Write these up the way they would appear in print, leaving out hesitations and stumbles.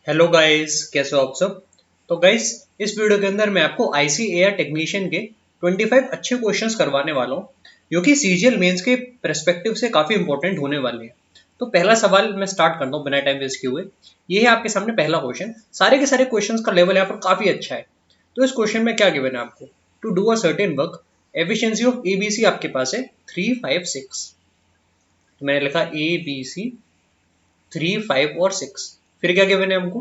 Hello guys, कैसे हो आप सब। तो गाइस, इस वीडियो के अंदर मैं आपको आईसीएआर टेक्नीशियन के 25 अच्छे क्वेश्चंस करवाने वाला हूँ, जो कि सीजीएल मेंस के पर्सपेक्टिव से काफ़ी इंपॉर्टेंट होने वाले हैं। तो पहला सवाल मैं स्टार्ट करता हूँ बिना टाइम वेस्ट किए हुए। ये है आपके सामने पहला क्वेश्चन। सारे के सारे क्वेश्चंस का लेवल यहाँ पर काफ़ी अच्छा है। तो इस क्वेश्चन में क्या गिवन है आपको? To do a certain work, efficiency of ABC आपके पास है 3, 5, 6। तो मैंने लिखा ए बी सी 3, 5 और 6। फिर क्या गिवन है हमको?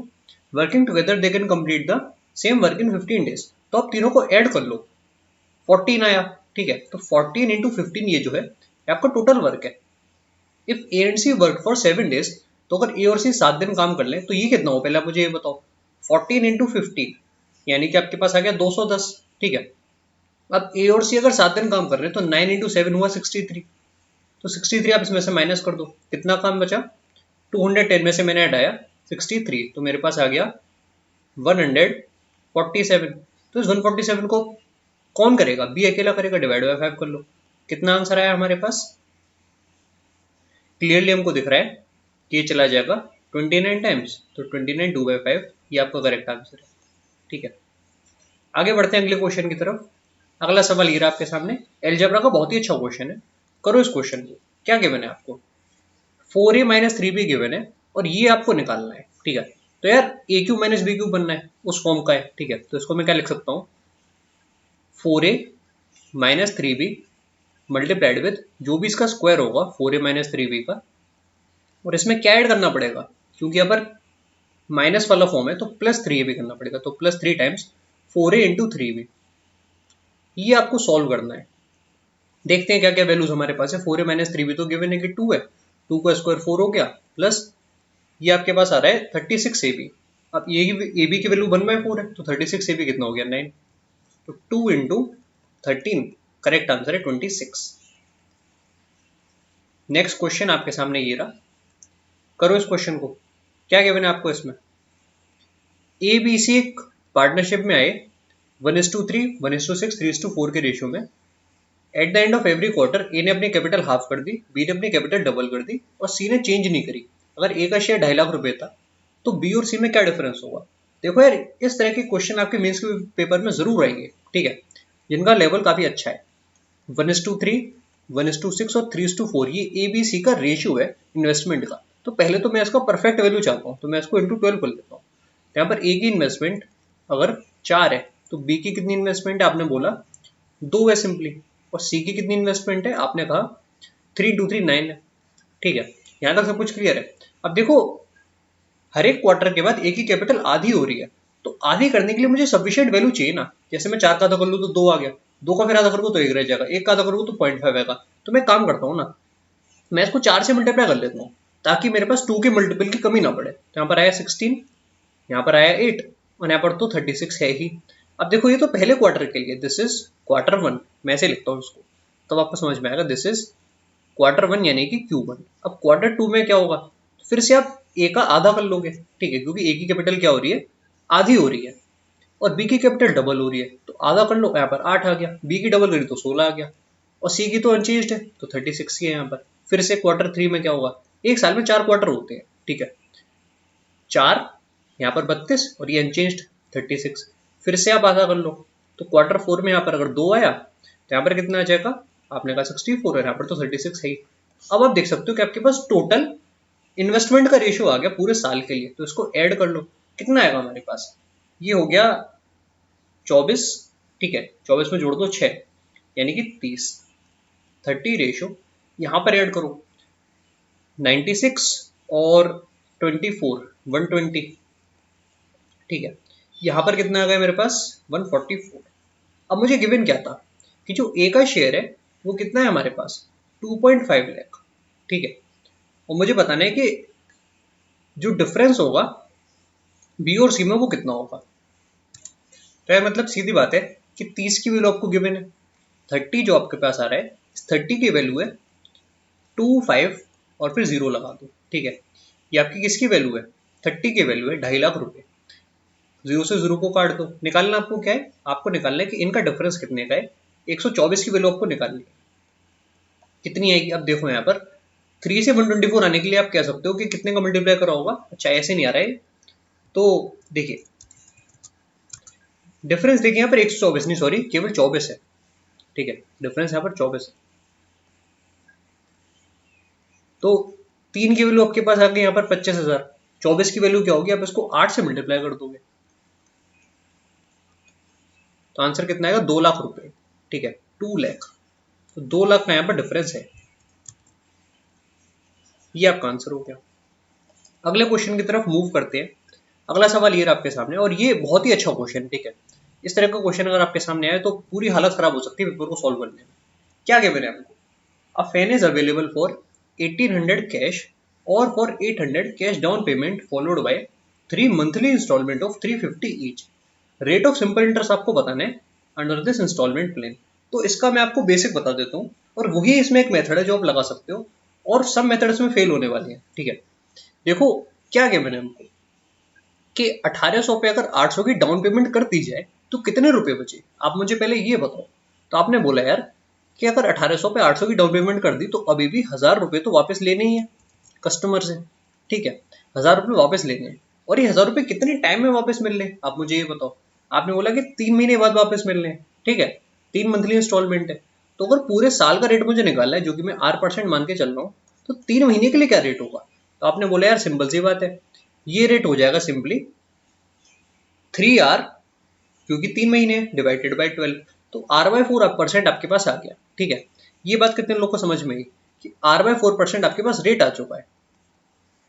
Working together they can complete the same work in 15 days। तो आप तीनों को ऐड कर लो, 14 आया। ठीक है, तो 14 इंटू 15 ये जो है ये आपका टोटल वर्क है। If A and C work for 7 days, तो अगर ए और सी 7 दिन काम कर लें तो ये कितना हो, पहले आप मुझे ये बताओ। 14 इंटू 15 यानी कि आपके पास आ गया 210। ठीक है, अब ए और सी अगर 7 दिन काम कर रहे हैं तो 9 इंटू 7 हुआ 63। तो 63 आप इसमें से माइनस कर दो, कितना काम बचा? 210 में से मैंने हटाया 63, तो मेरे पास आ गया 147। तो इस 147 को कौन करेगा? बी अकेला करेगा, डिवाइड बाय 5 कर लो। कितना आंसर आया हमारे पास? क्लियरली हमको दिख रहा है कि ये चला जाएगा 29 टाइम्स, तो 29 2/5 ये आपका करेक्ट आंसर है। ठीक है, आगे बढ़ते हैं अगले क्वेश्चन की तरफ। अगला सवाल ये रहा आपके सामने। एलजेब्रा का बहुत ही अच्छा क्वेश्चन है, करो इस क्वेश्चन को। क्या गिवन है आपको? 4a-3b गिवन है और ये आपको निकालना है। ठीक है, तो यार ए क्यू माइनस बी क्यू बनना है, उस फॉर्म का है। ठीक है, तो इसको मैं क्या लिख सकता हूँ? 4a-3b मल्टीप्लाइड विथ जो भी इसका स्क्वायर होगा 4a-3b का, और इसमें क्या ऐड करना पड़ेगा? क्योंकि यहाँ पर माइनस वाला फॉर्म है तो प्लस 3ab करना पड़ेगा, तो plus 3 times 4a into 3b। ये आपको सॉल्व करना है। देखते हैं क्या क्या वैल्यूज हमारे पास है। 4a-3b तो गिवन है कि 2 है, 2 का स्क्वायर 4 हो गया, प्लस ये आपके पास आ रहा है 36ab। अब ये ए बी की वैल्यू 1/4 है, तो 36ab कितना हो गया? 9। तो 2 इंटू 13, करेक्ट आंसर है 26। नेक्स्ट क्वेश्चन आपके सामने ये रहा, करो इस क्वेश्चन को। क्या गिवन है आपको इसमें? ए बी सी एक पार्टनरशिप में आए 1:3, 1:6, 3:4 के रेशियो में। At the end of every quarter A ने अपनी कैपिटल हाफ कर दी, बी ने अपनी कैपिटल डबल कर दी और सी ने चेंज नहीं करी। अगर ए का शेयर 2.5 लाख था तो बी और सी में क्या डिफरेंस होगा? देखो यार, इस तरह के क्वेश्चन आपके मेंस के पेपर में जरूर आएंगे। ठीक है, जिनका लेवल काफी अच्छा है। 1:3, 1:6 और 3:4 ये ए बी सी का रेशियो है इन्वेस्टमेंट का। तो पहले तो मैं इसका परफेक्ट वैल्यू चाहता हूँ, तो मैं इसको इंटू 12 कर लेता हूँ। यहाँ पर ए की इन्वेस्टमेंट अगर 4 है तो बी की कितनी इन्वेस्टमेंट है? आपने बोला 2 है सिंपली। और सी की कितनी इन्वेस्टमेंट है? आपने कहा 3, 2, 3, 9 है। ठीक है, यहाँ तक सब कुछ क्लियर है। अब देखो, हर एक क्वार्टर के बाद ए की कैपिटल आधी हो रही है, तो आधी करने के लिए मुझे सफिशिएंट वैल्यू चाहिए ना। जैसे मैं 4 का आधा कर लूँ तो 2 आ गया, 2 का फिर आधा करूँ तो 1 रह जाएगा, 1 का आधा करूँ तो 0.5 आएगा। तो मैं काम करता हूँ ना, मैं इसको 4 से मल्टीप्लाई कर लेता हूँ ताकि मेरे पास 2 के मल्टीपल की कमी ना पड़े। तो यहाँ पर आया 16, यहाँ पर आया 8 और यहाँ पर तो 36 है ही। अब देखो, ये तो पहले क्वार्टर के लिए, दिस इज Q1, मैं ऐसे लिखता हूँ इसको, तब आपको समझ में आएगा। दिस इज Q1 यानी कि Q1। अब Q2 में क्या होगा? फिर से आप ए का आधा कर लोगे। ठीक है, क्योंकि ए की कैपिटल क्या हो रही है? आधी हो रही है, और बी की कैपिटल डबल हो रही है, तो आधा कर लो, यहाँ पर 8 आ गया। बी की डबल करी तो 16 आ गया, और सी की तो अनचेंज्ड है तो 36 ही है यहाँ पर। फिर से Q3 में क्या होगा? एक साल में 4 क्वार्टर होते हैं। ठीक है, 4, यहाँ पर 32 और ये अनचेंज्ड 36। फिर से आप आधा कर लो, तो Q4 में यहाँ पर अगर 2 आया तो यहाँ पर कितना आ जाएगा? आपने कहा 64 है, यहाँ पर तो 36 है ही। अब आप देख सकते हो कि आपके पास टोटल इन्वेस्टमेंट का रेशियो आ गया पूरे साल के लिए। तो इसको ऐड कर लो, कितना आएगा हमारे पास? ये हो गया 24। ठीक है, 24 में जोड़ दो 6 यानी कि 30। 30 रेशियो यहाँ पर ऐड करो, 96 और 24, 120। ठीक है, यहाँ पर कितना आ गया मेरे पास? 144। अब मुझे गिवन क्या था कि जो ए का शेयर है वो कितना है हमारे पास? 2.5 लाख। ठीक है, और मुझे बताना है कि जो डिफरेंस होगा बी और सी में वो कितना होगा। तो यार मतलब सीधी बात है कि 30 की वैल्यू आपको गिवन है, 30 जो आपके पास आ रहा है, इस 30 की वैल्यू है 25 और फिर 0 लगा दो। ठीक है, ये आपकी किसकी वैल्यू है? 30 की वैल्यू है 2.5 लाख रुपए। 0 से 0 को काट दो। निकालना आपको क्या है? आपको निकालना है कि इनका डिफरेंस कितने का है। 124 की वैल्यू आपको निकालनी है, कितनी आएगी? अब देखो यहाँ पर 3 से 124 आने के लिए आप कह सकते हो कि कितने का मल्टीप्लाई करा होगा। अच्छा, ऐसे नहीं आ रहा है, तो देखिए डिफरेंस देखिए यहाँ पर 124 नहीं, सॉरी केवल 24 है, ठीक है, डिफरेंस यहाँ पर 24 है। तो 3 की वैल्यू आपके पास आ गई यहाँ पर 25,000, 24 की वैल्यू क्या होगी, आप इसको 8 से मल्टीप्लाई कर दोगे तो आंसर कितना आएगा, 2 लाख रुपए, ठीक है, 2 लाख। तो 2 लाख का यहाँ पर डिफरेंस है, ये आपका आंसर हो गया। अगले क्वेश्चन की तरफ मूव करते हैं। अगला सवाल ये रहा आपके सामने, और ये बहुत ही अच्छा क्वेश्चन, ठीक है। इस तरह का क्वेश्चन अगर आपके सामने आए तो पूरी हालत खराब हो सकती है पेपर को सॉल्व करने में। क्या गिवन है आपको, a fan is available for 1800 cash और for 800 cash down payment followed by 3 monthly installment of 350 each. Rate of simple interest आपको बताना है अंडर दिस इंस्टॉलमेंट प्लान। तो इसका मैं आपको बेसिक बता देता हूँ, और वही इसमें एक मेथड है जो आप लगा सकते हो, और सब मेथड इसमें फेल होने वाले हैं, ठीक है। देखो क्या गिवन है हमको कि 1800 पे अगर 800 की डाउन पेमेंट कर दी जाए तो कितने रुपए बचे, आप मुझे पहले ये बताओ। तो आपने बोला यार कि अगर 1800 पे 800 की डाउन पेमेंट कर दी तो अभी भी 1000 रुपए तो वापस लेने ही है कस्टमर से, ठीक है, 1000 रुपए वापस लेने हैं। और ये 1000 रुपए कितने टाइम में वापस मिल रहे हैं, आप मुझे ये बताओ। आपने बोला कि 3 महीने बाद वापस मिल रहे हैं, ठीक है, 3 मंथली इंस्टॉलमेंट है। तो अगर पूरे साल का रेट मुझे निकालना है, जो कि मैं R% मान के चल रहा हूँ, तो 3 महीने के लिए क्या रेट होगा। तो आपने बोला यार सिंपल सी बात है, ये रेट हो जाएगा सिंपली 3R, क्योंकि 3 महीने डिवाइडेड बाई 12, तो R/4% आपके पास आ गया, ठीक है। ये बात कितने लोग को समझ में आई कि R/4% आपके पास रेट आ चुका है।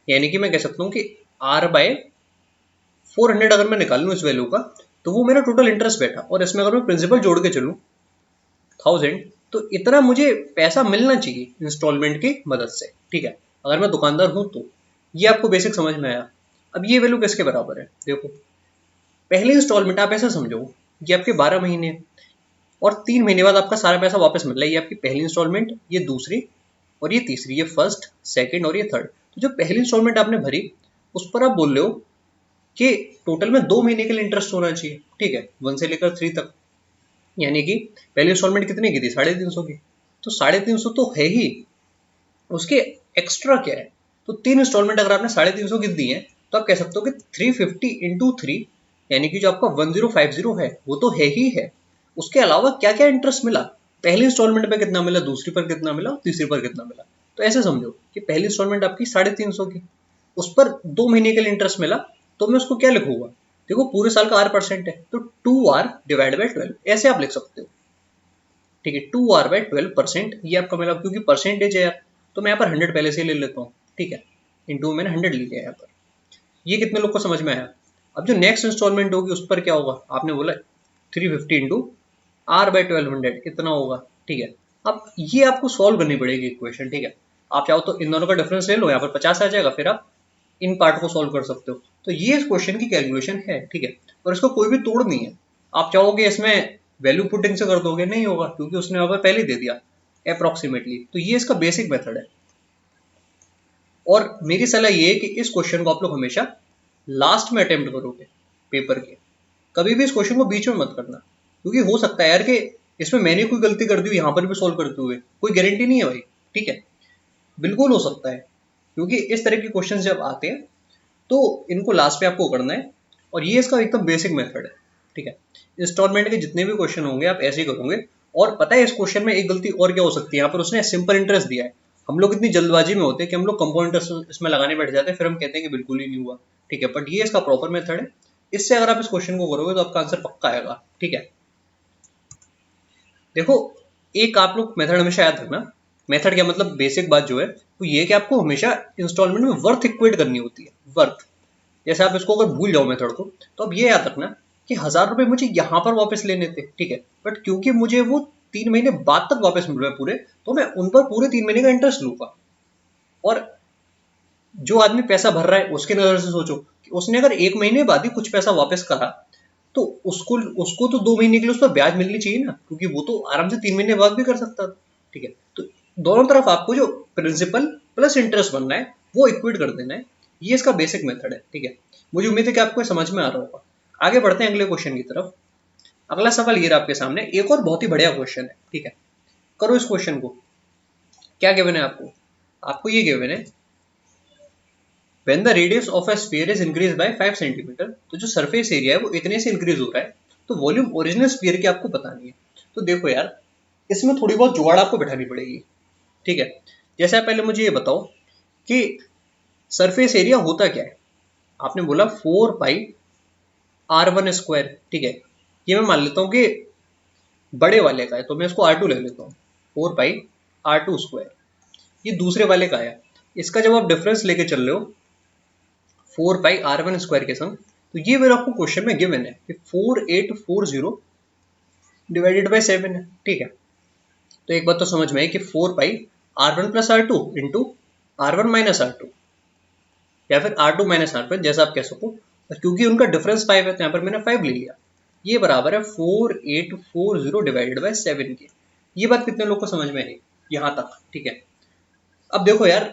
यानी कि मैं कह सकता हूँ कि R/400 अगर मैं निकाल लूँ इस वैल्यू का, तो वो मेरा टोटल इंटरेस्ट बैठा, और इसमें अगर मैं प्रिंसिपल जोड़ के चलूँ 1000, तो इतना मुझे पैसा मिलना चाहिए इंस्टॉलमेंट की मदद से, ठीक है, अगर मैं दुकानदार हूँ तो। ये आपको बेसिक समझ में आया। अब ये वैल्यू किसके बराबर है, देखो पहली इंस्टॉलमेंट आप ऐसे समझो, ये आपके 12 महीने, और 3 महीने बाद आपका सारा पैसा वापस मिल रहा है। ये आपकी पहली इंस्टॉलमेंट, ये दूसरी, और ये तीसरी, ये फर्स्ट, सेकंड और ये थर्ड। तो जो पहली इंस्टॉलमेंट आपने भरी उस पर आप बोल रहे हो कि टोटल में 2 महीने के लिए इंटरेस्ट होना चाहिए, ठीक है, 1 से लेकर 3 तक। यानी कि पहली इंस्टॉलमेंट कितने की थी, 350 की, तो 350 तो है ही, उसके एक्स्ट्रा क्या है। तो 3 इंस्टॉलमेंट अगर आपने 350 की दी है, तो आप कह सकते हो कि 350 इंटू 3, यानी कि जो आपका 1050 है वो तो है ही है। उसके अलावा क्या क्या इंटरेस्ट मिला, पहली इंस्टॉलमेंट पे कितना मिला, दूसरी पर कितना मिला, तीसरी पर कितना मिला। तो ऐसे समझो कि पहली इंस्टॉलमेंट आपकी 350 की, उस पर 2 महीने के लिए इंटरेस्ट मिला, तो मैं उसको क्या लिखूंगा, देखो पूरे साल का R% है, तो 2R डिवाइड बाई 12 ऐसे आप लिख सकते हो, ठीक है, 2R/12%, ये आपका मिला, क्योंकि परसेंटेज है यार, तो मैं यहाँ पर 100 पहले से ही ले लेता हूँ, ठीक है, इंटू मैंने 100 ले लिया यहाँ पर। ये कितने लोग को समझ में आया। अब जो नेक्स्ट इंस्टॉलमेंट होगी उस पर क्या होगा, आपने बोला 350 इंटू R/1200 इतना होगा, ठीक है। अब ये आपको सॉल्व करनी पड़ेगी इक्वेशन, ठीक है। आप चाहो तो इन दोनों का डिफरेंस ले लो, यहाँ पर 50 आ जाएगा, फिर आप इन पार्ट को सॉल्व कर सकते हो। तो ये इस क्वेश्चन की कैलकुलेशन है, ठीक है, और इसको कोई भी तोड़ नहीं है। आप चाहोगे इसमें वैल्यू पुटिंग से कर दोगे, नहीं होगा, क्योंकि उसने वहां पर पहले ही दे दिया अप्रोक्सीमेटली। तो ये इसका बेसिक मेथड है, और मेरी सलाह ये है कि इस क्वेश्चन को आप लोग हमेशा लास्ट में अटेम्प्ट करोगे पेपर के, कभी भी इस क्वेश्चन को बीच में मत करना, क्योंकि हो सकता है यार कि इसमें मैंने कोई गलती कर दी हो यहाँ पर भी सॉल्व करते हुए, कोई गारंटी नहीं है भाई, ठीक है, बिल्कुल हो सकता है। क्योंकि इस तरह के क्वेश्चन जब आते हैं तो इनको लास्ट पे आपको करना है, और ये इसका एकदम बेसिक मेथड है, ठीक है। इंस्टॉलमेंट के जितने भी क्वेश्चन होंगे आप ऐसे ही करोगे। और पता है इस क्वेश्चन में एक गलती और क्या हो सकती है, यहाँ पर उसने सिंपल इंटरेस्ट दिया है। हम लोग इतनी जल्दबाजी में होते हैं कि हम लोग कंपाउंड इंटरेस्ट इसमें लगाने बैठ जाते हैं, फिर हम कहते हैं कि बिल्कुल ही नहीं हुआ, ठीक है, बट ये इसका प्रॉपर मेथड है। इससे अगर आप इस क्वेश्चन को करोगे तो आपका आंसर पक्का आएगा, ठीक है। देखो एक आप लोग मेथड हमेशा याद रखना, मेथड क्या मतलब, बेसिक बात जो है वो ये कि आपको हमेशा इंस्टॉलमेंट में वर्थ इक्वेट करनी होती है, वर्थ। जैसे आप इसको अगर भूल जाओ मेथड को, तो अब ये याद रखना कि 1000 रुपए मुझे यहाँ पर वापस लेने थे, ठीक है, बट क्योंकि मुझे वो 3 महीने बाद तक वापस मिल रहे हैं पूरे, तो मैं उन पर पूरे 3 महीने का इंटरेस्ट लूंगा। और जो आदमी पैसा भर रहा है उसके नजर से सोचो कि उसने अगर 1 महीने बाद ही कुछ पैसा वापस करा, तो उसको उसको तो 2 महीने के लिए उस पर ब्याज मिलनी चाहिए ना, क्योंकि वो तो आराम से 3 महीने बाद भी कर सकता था, ठीक है। तो दोनों तरफ आपको जो प्रिंसिपल प्लस इंटरेस्ट बनना है वो इक्वेट कर देना है। ये इसका बेसिक मेथड है, ठीक है। मुझे उम्मीद है कि आपको समझ में आ रहा होगा। आगे बढ़ते हैं अगले क्वेश्चन की तरफ। अगला सवाल ये रहा आपके सामने, एक और बहुत ही बढ़िया क्वेश्चन है, ठीक है। करो इस क्वेश्चन को। क्या गिवन है आपको, आपको ये गिवन है when the radius of a sphere is increase by 5 centimetre, तो जो सरफेस एरिया है वो इतने से इंक्रीज हो रहा है, तो वॉल्यूम ओरिजिनल स्फीयर की आपको बतानी है। तो देखो यार, इसमें थोड़ी बहुत जुगाड़ आपको बैठानी पड़ेगी, ठीक है। जैसे आप पहले मुझे ये बताओ कि सरफेस एरिया होता क्या है। आपने बोला 4 पाई R1 स्क्वायर, ठीक है। ये मैं मान लेता हूँ कि बड़े वाले का है, तो मैं इसको R2 ले लेता हूँ। 4 पाई R2 स्क्वायर, ये दूसरे वाले का है। इसका जब आप डिफरेंस लेके चल रहे हो 4 पाई R1 स्क्वायर के संग, तो ये मेरा आपको क्वेश्चन में गिवन है कि 4840 डिवाइडेड बाई 7 है, ठीक है। तो एक बात तो समझ में आई कि 4 पाई R1 plus R2 into R1 minus R2, या फिर R2 माइनस R1, जैसा आप कह सको। और क्योंकि उनका डिफरेंस 5 है, तो यहाँ पर मैंने 5 ले लिया। ये बराबर है 4840 डिवाइडेड बाई 7 के। ये बात कितने लोग को समझ में आई यहाँ तक, ठीक है। अब देखो यार,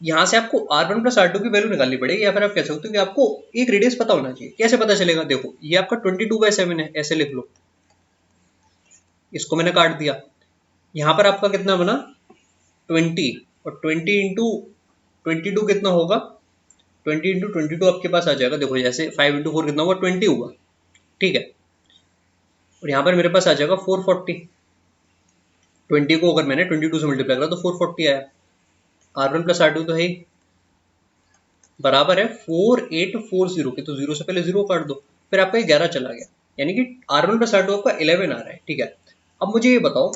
यहाँ से आपको R1 प्लस R2 की वैल्यू निकालनी पड़ेगी, या फिर आप कह सकते हो कि आपको एक रेडियस पता होना चाहिए। कैसे पता चलेगा? देखो, ये आपका 22/7 है, ऐसे लिख लो। इसको मैंने काट दिया। यहाँ पर आपका कितना बना? 20, और 20 इंटू 22 कितना होगा? 20 इंटू 22 आपके पास आ जाएगा। देखो, जैसे 5 इंटू 4 कितना हुआ? 20 हुआ, ठीक है। और यहाँ पर मेरे पास आ जाएगा 440। 20 को अगर मैंने 22 से मल्टीप्लाई करा तो 440 आया। R1 प्लस R2 तो है ही, बराबर है 4840 के। तो जीरो से पहले जीरो काट दो, फिर आपका 11 चला गया, यानी कि R1 प्लस R2 आपका 11 आ रहा है, ठीक है। अब मुझे ये बताओ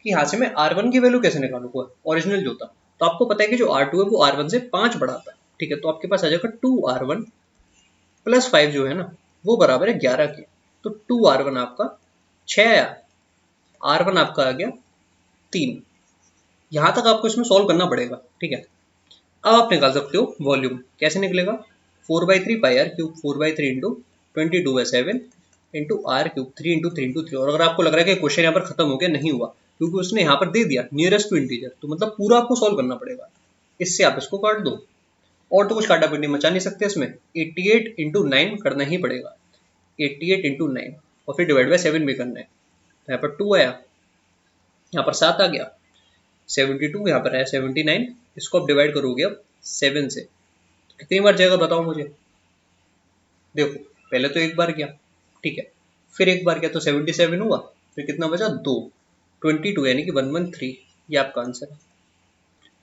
कि यहाँ से मैं R1 की वैल्यू कैसे निकालूंगा, ओरिजिनल जो था। तो आपको पता है कि जो R2 है वो R1 से 5 बढ़ाता है, ठीक है। तो आपके पास आ जाएगा 2R1 प्लस 5 जो है ना, वो बराबर है 11 के। तो 2R1 आपका 6 आया, R1 आपका आ गया 3। यहाँ तक आपको इसमें सॉल्व करना पड़ेगा, ठीक है। अब आप निकाल सकते हो वॉल्यूम। कैसे निकलेगा? 4/3 पाई R cube, 4/3 into 22/7 into R cube, 3 into 3 into 3। और अगर आपको लग रहा है कि क्वेश्चन यहाँ पर खत्म हो गया, नहीं हुआ, क्योंकि उसने यहाँ पर दे दिया नियरेस्ट टू इंटीजर, तो मतलब पूरा आपको सॉल्व करना पड़ेगा। इससे आप इसको काट दो, और तो कुछ काटा पिटी मचा नहीं सकते इसमें। 88 इंटू 9 करना ही पड़ेगा, 88 इंटू 9, और फिर डिवाइड बाई 7 भी करना है। तो यहाँ पर 2 आया, यहाँ पर 7 आ गया, 72 यहाँ पर आया 79। इसको आप डिवाइड करोगे अब 7 से, तो कितनी बार जाएगा बताओ मुझे। देखो, पहले तो एक बार गया, ठीक है, फिर एक बार गया तो 77 हुआ, फिर कितना बचा? 2, 22, यानी कि 113। ये आपका आंसर है,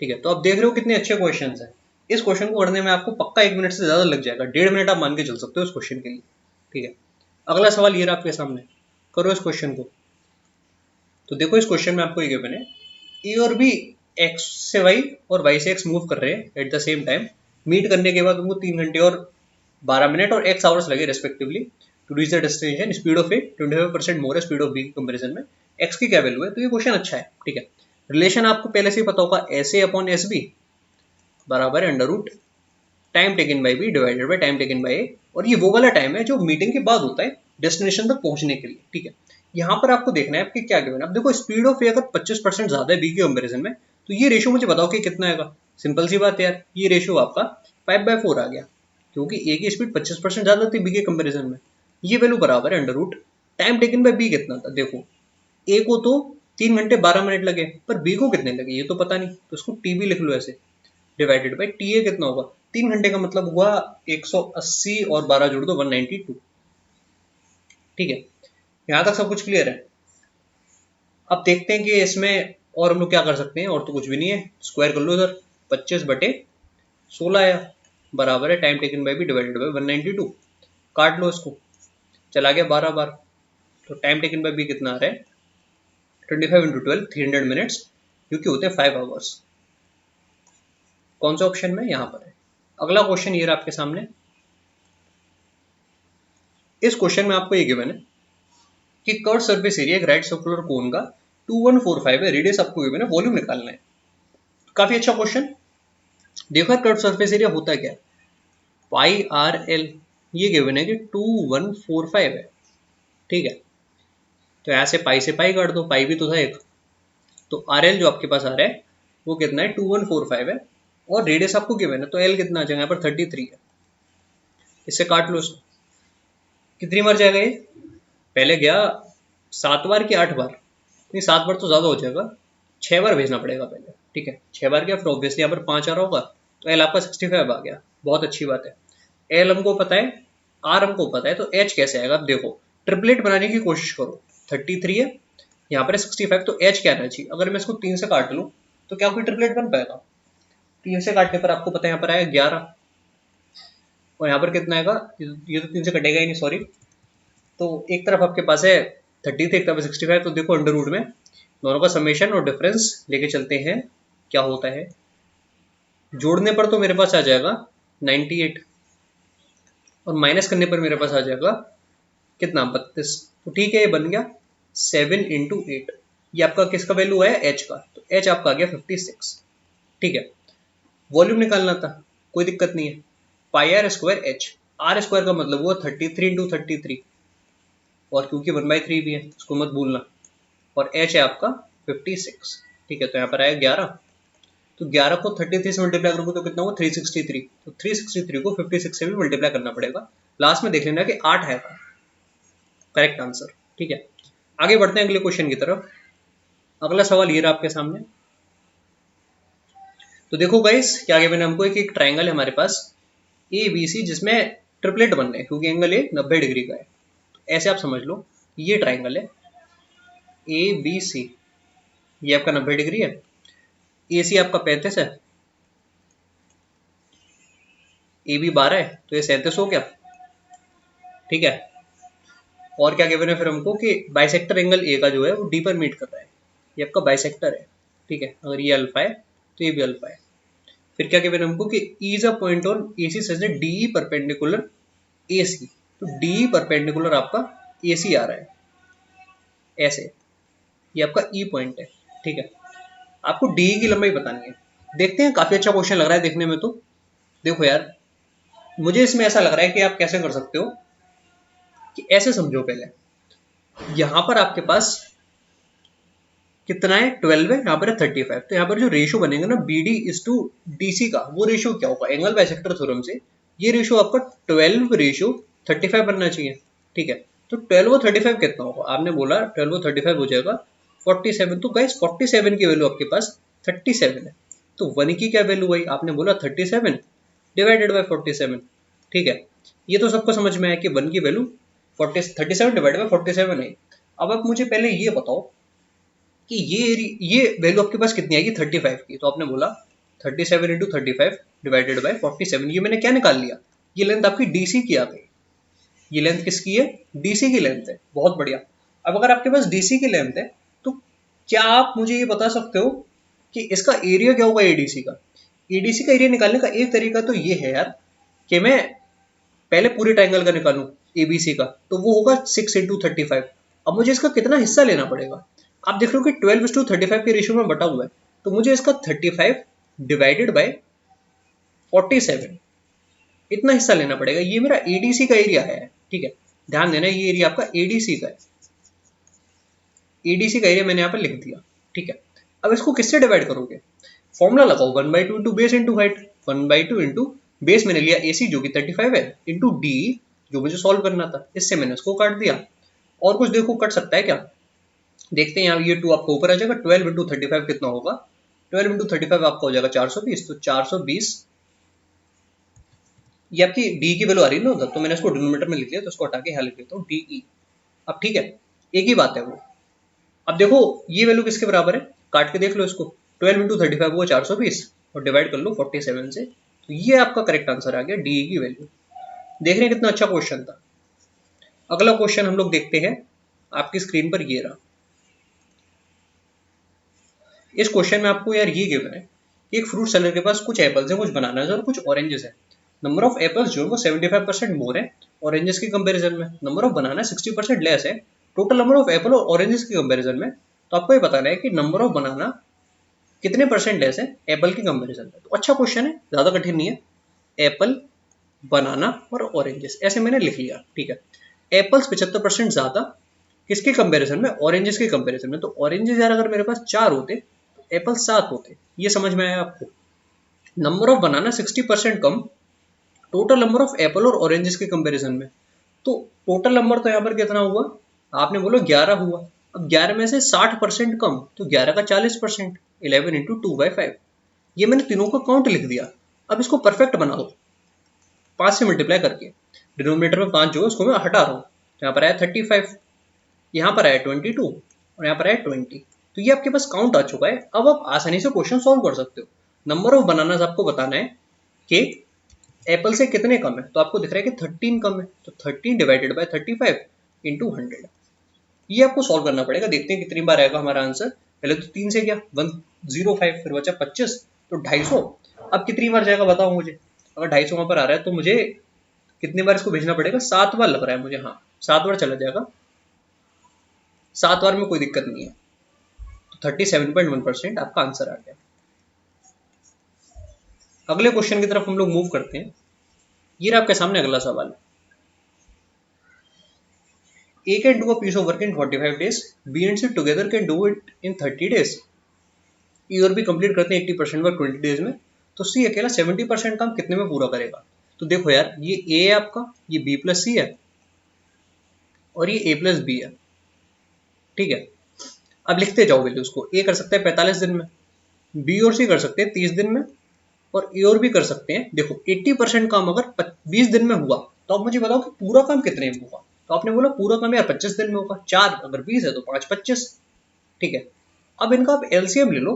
ठीक है। तो आप देख रहे हो कितने अच्छे क्वेश्चन हैं। इस क्वेश्चन को करने में आपको पक्का 1 मिनट से ज़्यादा लग जाएगा, 1.5 मिनट आप मान के चल सकते हो इस क्वेश्चन के लिए, ठीक है। अगला सवाल ये रहा आपके सामने, करो इस क्वेश्चन को। तो देखो, इस क्वेश्चन में आपको ये गिवन है, ए और बी एक्स से वाई और वाई से एक्स मूव कर रहे हैं at the same time. Meet करने के बाद उनको 3 घंटे और 12 मिनट और x आवर्स लगे respectively to reach the destination. Speed of A 25% more है स्पीड ऑफ बी के कंपैरिजन में। x की क्या वैल्यू है? तो ये क्वेश्चन अच्छा है, ठीक है। रिलेशन आपको पहले से ही पता होगा, S A upon S B बराबर है under root time taken by B divided by time taken by A. और ये वो वाला टाइम है जो मीटिंग के बाद होता है डेस्टिनेशन तक पहुंचने के लिए, ठीक है। यहाँ पर आपको देखना है आपके क्या गिवन है। अब देखो, स्पीड ऑफ ए अगर 25% ज्यादा है बी के कंपेरिजन में, तो ये रेशियो मुझे बताओ कि कितना आएगा। सिंपल सी बात है यार, ये रेशियो आपका 5/4 आ गया, क्योंकि ए की स्पीड 25% ज्यादा थी बी के कंपेरिजन में। ये वैल्यू बराबर है under root time taken by B कितना था। देखो, ए को तो 3 घंटे 12 मिनट लगे, पर बी को कितने लगे ये तो पता नहीं, तो उसको टी बी लिख लो ऐसे, डिवाइडेड बाई टी ए कितना होगा। 3 घंटे का मतलब हुआ 180 और 12 जोड़ दो 192, ठीक है। यहाँ तक सब कुछ क्लियर है। अब देखते हैं कि इसमें और हम लोग क्या कर सकते हैं। और तो कुछ भी नहीं है, स्क्वायर कर लो इधर। 25/16 आया, बराबर है time taken by B divided by 192। काट लो इसको, चला गया 12 बार। तो टाइम टेकन बाई बी कितना आ रहा है? 25 इंटू 12, 300 मिनट्स, क्योंकि होते हैं 5 आवर्स। कौन सा ऑप्शन में? यहाँ पर है। अगला क्वेश्चन ये रहा आपके सामने। इस क्वेश्चन में आपको ये गिवन है कि कर्व सरफेस एरिया एक राइट सर्कुलर कोन का 2145 है, रेडियस आपको गिवन है, वॉल्यूम निकालना है। काफी अच्छा क्वेश्चन। देखो यार, कर्व सरफेस एरिया होता क्या है, पाई आर एल। ये गिवन है कि 2145 है, ठीक है। तो यहाँ से पाई काट दो, पाई भी तो था एक। तो आर एल जो आपके पास आ रहा है वो कितना है? 2145 है, और रेडियस आपको गिवन है, तो एल कितना आ जाएगा? यहाँ पर 33 है। इससे काट लो इसको, कितनी बार जाएगा ये? पहले गया 7 बार कि 8 बार? नहीं, 7 बार तो ज्यादा हो जाएगा, 6 बार भेजना पड़ेगा पहले, ठीक है। 6 बार गया, फिर ऑब्वियसली यहाँ पर 5 आ रहा होगा, तो एल आपका 65 आ गया, बहुत अच्छी बात है। एल हमको पता है, आर हमको पता है, तो एच कैसे आएगा? अब देखो ट्रिपलेट बनाने की कोशिश करो। 33 है, यहाँ पर 65, तो एच क्या आना चाहिए? अगर मैं इसको 3 से काट लूँ तो क्या कोई ट्रिपलेट बन पाएगा? 3 से काटने पर आपको पता है यहाँ पर आएगा 11, और यहाँ पर कितना आएगा? ये तो 3 से कटेगा ही नहीं, सॉरी। तो एक तरफ आपके पास है 33, एक तरफ 65, तो देखो अंडर रूट में दोनों का समेशन और डिफरेंस लेके चलते हैं, क्या होता है? जोड़ने पर तो मेरे पास आ जाएगा 98, और माइनस करने पर मेरे पास आ जाएगा कितना? 32। तो ठीक है, ये बन गया 7 इंटू 8। ये आपका किसका वैल्यू है? एच का। तो एच आपका आ गया 56। ठीक है, वॉल्यूम निकालना था, कोई दिक्कत नहीं है। Pi R square H, R square का मतलब हुआ 33 इंटू 33, और क्योंकि 1/3 भी है उसको मत भूलना, और एच है आपका 56। ठीक है, तो यहाँ पर आया 11, तो 11 को 33 से मल्टीप्लाई करोगे तो कितना होगा? 363। तो 363 को 56 से भी मल्टीप्लाई करना पड़ेगा। लास्ट में देख लेना कि 8 है करेक्ट आंसर। ठीक है, आगे बढ़ते हैं अगले क्वेश्चन की तरफ। अगला सवाल ये रहा आपके सामने। तो देखो गाइस, क्या गिवन है हमको? एक ट्राइंगल है हमारे पास ए बी सी, जिसमें ट्रिपलेट बन रहे हैं क्योंकि एंगल ए 90 डिग्री का है। तो ऐसे आप समझ लो, ये ट्राइंगल है ए बी सी, ये आपका 90 डिग्री है, ए सी आपका 35 है, ए बी 12 है, तो ये 37 हो गया। ठीक है, और क्या गिवन है फिर हमको कि बाइसेक्टर एंगल ए का जो है वो डी पर मीट कर रहा है, ये आपका बाइसेक्टर है। ठीक है, अगर ये अल्फा है तो ये भी अल्फा है। फिर क्या गिवन है हमको कि E is a point on A C such that D perpendicular A C, तो डी परपेंडिकुलर आपका ए सी आ रहा है ऐसे, ये आपका ई पॉइंट है। ठीक है, आपको डी की लंबाई बतानी है। देखते हैं, काफी अच्छा क्वेश्चन लग रहा है देखने में। तो देखो यार, मुझे इसमें ऐसा लग रहा है कि आप कैसे कर सकते हो कि ऐसे समझो, पहले यहां पर आपके पास कितना है? 12 है, यहाँ पर है 35। तो यहाँ पर जो रेशियो बनेगा ना B D is to D C का, वो रेशियो क्या होगा? एंगल बाइसेक्टर थ्योरम से ये रेशियो आपका 12 रेशियो 35 बनना चाहिए। ठीक है, तो 12 और 35 कितना होगा? आपने बोला 12 और 35 हो जाएगा 47। तो गाइस 47 की वैल्यू आपके पास 37 है, तो 1 की क्या वैल्यू आई? आपने बोला 37 डिवाइडेड बाई 47। ठीक है, ये तो सबको समझ में आया कि 1 की वैल्यू 37 डिवाइडेड बाई 47 है। अब आप मुझे पहले ये बताओ कि ये वैल्यू आपके पास कितनी आएगी 35 की? तो आपने बोला 37 इंटू 35 डिवाइडेड बाई 47। ये मैंने क्या निकाल लिया? ये लेंथ आपकी डीसी की आ गई। ये लेंथ किसकी है? डीसी की लेंथ है। बहुत बढ़िया। अब अगर आपके पास डीसी की लेंथ है तो क्या आप मुझे ये बता सकते हो कि इसका एरिया क्या होगा एडीसी का? एडीसी का एरिया निकालने का एक तरीका तो ये है यार कि मैं पहले पूरे ट्राइंगल का निकालूं एबीसी का, तो वो होगा 6 इंटू 35। अब मुझे इसका कितना हिस्सा लेना पड़ेगा? आप देख लो कि 12:35 के रेशियो में बटा हुआ है, तो मुझे इसका 35 डिवाइडेड बाय 47 इतना हिस्सा लेना पड़ेगा। ये मेरा एडीसी का एरिया है। ठीक है, ध्यान देना, ये एरिया आपका एडीसी का है। एडीसी का एरिया मैंने यहाँ पर लिख दिया। ठीक है, अब इसको किससे डिवाइड करोगे? फॉर्मूला लगाओ 1/2 into base into height. 1/2 into base मैंने लिया एसी जो कि 35 है, इंटू डी जो मुझे सॉल्व करना था, इससे मैंने इसको काट दिया। और कुछ देखो कट सकता है क्या? देखते हैं, यहाँ ये 2 आपको ऊपर आ जाएगा। 12 इंटू 35 कितना होगा? 12 इंटू 35 आपका हो जाएगा 420। तो 420 ये आपकी डी की वैल्यू आ रही है ना उधर, तो मैंने इसको डिनोमिनेटर में लिख लिया, तो इसको हटा के यहाँ लिख देता हूँ डी। अब ठीक है, एक ही बात है वो। अब देखो ये वैल्यू किसके बराबर है? काट के देख लो इसको। 12 इंटू 35 वो 420, और डिवाइड कर लो 47 से, तो ये आपका करेक्ट आंसर आ गया डी की वैल्यू। देख रहे हैं कितना अच्छा क्वेश्चन था। अगला क्वेश्चन हम लोग देखते हैं, आपकी स्क्रीन पर ये रहा। इस क्वेश्चन में आपको यार ये गिवन है कि एक फ्रूट सेलर के पास कुछ एप्पल्स है, कुछ बनानास और कुछ ऑरेंजेस है। नंबर ऑफ एप्पल्स जो है वो 75% मोर है ऑरेंजेस के कंपैरिजन में, नंबर ऑफ बनाना 60% लेस है टोटल नंबर ऑफ एप्पल और ऑरेंजेस के कंपैरिजन में। तो आपको ये बताना है कि नंबर ऑफ बनाना कितने परसेंट लेस है एप्पल के कंपैरिजन में। तो अच्छा क्वेश्चन है, ज्यादा कठिन नहीं है। एप्पल, बनाना और ऑरेंजेस ऐसे मैंने लिख लिया। ठीक है, एप्पल्स 75% ज्यादा किसके कंपैरिजन में? ऑरेंजेस के कंपैरिजन में। तो ऑरेंजेस यार अगर मेरे पास 4 होते तो एप्पल 7 होते। ये समझ में आया आपको? Number of banana 60% come total number of Apple और ऑरेंजेस के कंपैरिजन में। तो टोटल नंबर तो यहाँ पर कितना हुआ? आपने बोलो 11 हुआ। अब 11 में से 60% कम, तो 11 का 40%, 11 इंटू 2/5। ये मैंने तीनों का काउंट लिख दिया। अब इसको परफेक्ट बना दो। 5 से मल्टीप्लाई करके डिनोमिनेटर में 5 जो है उसको मैं हटा रहा हूँ, तो यहाँ पर आया 35, यहाँ पर आया 22 और यहाँ पर आया 20। तो ये आपके पास काउंट आ चुका है। अब आप आसानी से क्वेश्चन सॉल्व कर सकते हो। नंबर ऑफ बनाना आपको बताना है कि एप्पल से कितने कम है, तो आपको दिख रहा है कि 13 कम है, तो 13 डिवाइडेड बाय 35 इंटू 100, ये आपको सॉल्व करना पड़ेगा। देखते हैं कितनी बार आएगा हमारा आंसर। पहले तो 3 से गया 105, फिर बचा 25, तो 250। अब कितनी बार जाएगा बताओ मुझे। अगर 250 वहां पर आ रहा है तो मुझे कितनी बार इसको भेजना पड़ेगा, 7 बार लग रहा है मुझे। हाँ 7 बार चला जाएगा, 7 बार में कोई दिक्कत नहीं है। तो 37.1% आपका आंसर आ गया। अगले क्वेश्चन की तरफ हम लोग मूव करते हैं। ये आपके सामने अगला सवाल है। A can do a piece of work in 45 days, B and C together can do it in 30 days. E और B कंप्लीट करते हैं 80% वर्क 20 डेज में, तो C अकेला 70% काम कितने में पूरा करेगा। तो देखो यार, ये A है आपका, ये B प्लस C है और ये A प्लस B है, ठीक है। अब लिखते जाओ वैल्यूज को। A कर सकते हैं 45 दिन में, B और C कर सकते हैं 30 दिन में, और A और B कर सकते हैं, देखो 80% काम अगर 20 दिन में हुआ, तो आप मुझे बताओ कि पूरा काम कितने में होगा। तो आपने बोला पूरा काम यार 25 दिन में होगा, 4 अगर 20 है तो 5 25, ठीक है। अब इनका आप एलसीएम ले लो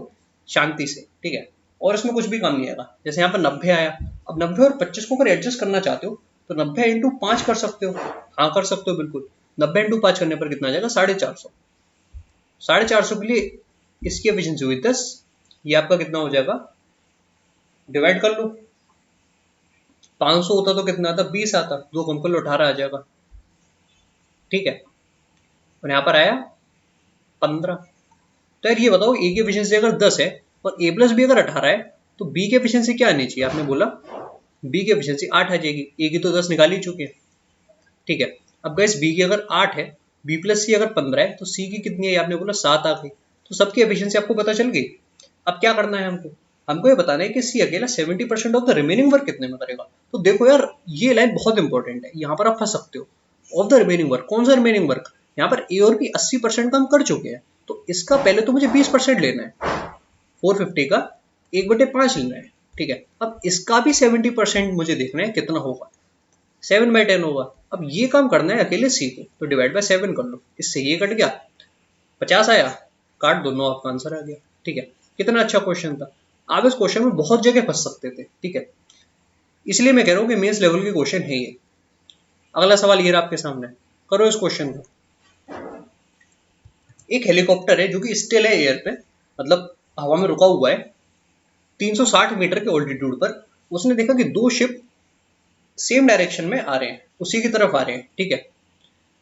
शांति से, ठीक है, और इसमें कुछ भी काम नहीं आएगा। जैसे यहाँ पर 90 आया, अब 90 और 25 को अगर एडजस्ट करना चाहते हो तो 90 इंटू 5 कर सकते हो। हाँ कर सकते हो बिल्कुल। 90 इंटू 5 करने पर कितना आ जाएगा, 450। 450 के लिए इसकी एफिशिएंसी हुई 10, ये आपका कितना हो जाएगा, डिवाइड कर लो। 500 होता तो कितना आता, 20 आता, 2 कम कर लो 18 आ जाएगा, ठीक है। और यहाँ पर आया 15। तो यार ये बताओ, ए की एफिशिएंसी अगर 10 है और ए प्लस बी अगर 18 है, तो बी की एफिशिएंसी क्या आनी चाहिए। आपने बोला बी की एफिशिएंसी 8 आ जाएगी, ए की तो 10 निकाल ही चुके हैं, ठीक है। अब गाइस बी की अगर 8 है, बी प्लस सी अगर 15 है, तो सी की कितनी है, आपने बोला 7 आ गई। तो सबकी एफिशिएंसी आपको पता चल गई। अब क्या करना है हमको, हमको ये बताना है कि सी अकेला 70% ऑफ द रिमेनिंग वर्क कितने में करेगा। तो देखो यार, ये लाइन बहुत इंपॉर्टेंट है, यहाँ पर आप फंस सकते हो। ऑफ द रिमेनिंग वर्क, कौन सा रिमेनिंग वर्क, यहाँ पर ए और बी 80% काम कर चुके हैं, तो इसका पहले तो मुझे 20% लेना है, 450 का 1/5 लेना है, ठीक है। अब इसका भी 70% मुझे देखना है कितना होगा, 7/10 होगा। अब ये काम करना है अकेले सी को, तो डिवाइड बाय 7 कर लो, इससे ये कट गया, 50 आया, काट दो, 9 आपका आंसर आ गया, ठीक है। कितना अच्छा क्वेश्चन था। आप इस क्वेश्चन में बहुत जगह फंस सकते थे, ठीक है, इसलिए मैं कह रहा हूँ कि मेंस लेवल के क्वेश्चन है ये। अगला सवाल ये रहा आपके सामने, करो इस क्वेश्चन को। एक हेलीकॉप्टर है जो कि स्टिल है एयर पे, मतलब हवा में रुका हुआ है 360 मीटर के ऑल्टीट्यूड पर। उसने देखा कि 2 शिप सेम डायरेक्शन में आ रहे हैं, उसी की तरफ आ रहे हैं, ठीक है।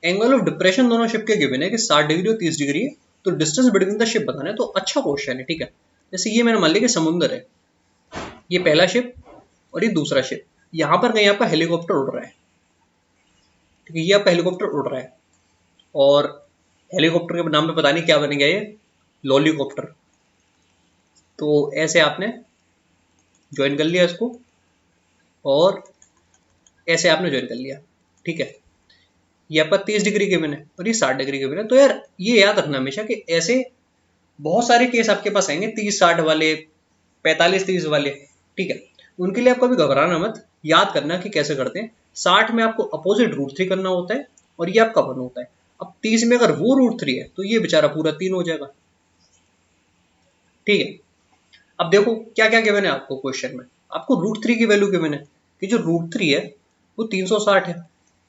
एंगल ऑफ डिप्रेशन दोनों शिप के गिवन है कि 60 डिग्री और 30 डिग्री है, तो डिस्टेंस बिटवीन द शिप बताना है। तो अच्छा क्वेश्चन है, ठीक है। जैसे ये मैंने मान लिया कि समुद्र है, ये पहला शिप और ये दूसरा शिप, यहाँ पर कहीं आपका हेलीकॉप्टर उड़ रहा है, ठीक है, ये आपका हेलीकॉप्टर उड़ रहा है, और हेलीकॉप्टर के नाम पे पता नहीं क्या बन गया ये, लॉलीकॉप्टर। तो ऐसे आपने ज्वाइन कर लिया इसको, और ऐसे आपने ज्वाइन कर लिया, ठीक है। ये आपका 30 डिग्री गिवन है और ये 60 डिग्री गिवन है। तो यार ये याद रखना हमेशा कि ऐसे बहुत सारे केस आपके पास आएंगे, 30-60 वाले, 45-30 वाले, ठीक है। उनके लिए आपको भी घबराना मत, याद करना कि कैसे करते हैं। 60 में आपको अपोजिट √3 करना होता है और ये आपका 1 होता है। अब 30 में अगर वो √3 है तो ये बेचारा पूरा 3 हो जाएगा, ठीक है। अब देखो क्या क्या गिवन है आपको क्वेश्चन में। आपको √3 की वैल्यू गिवन है कि जो √3 है वो 360 है,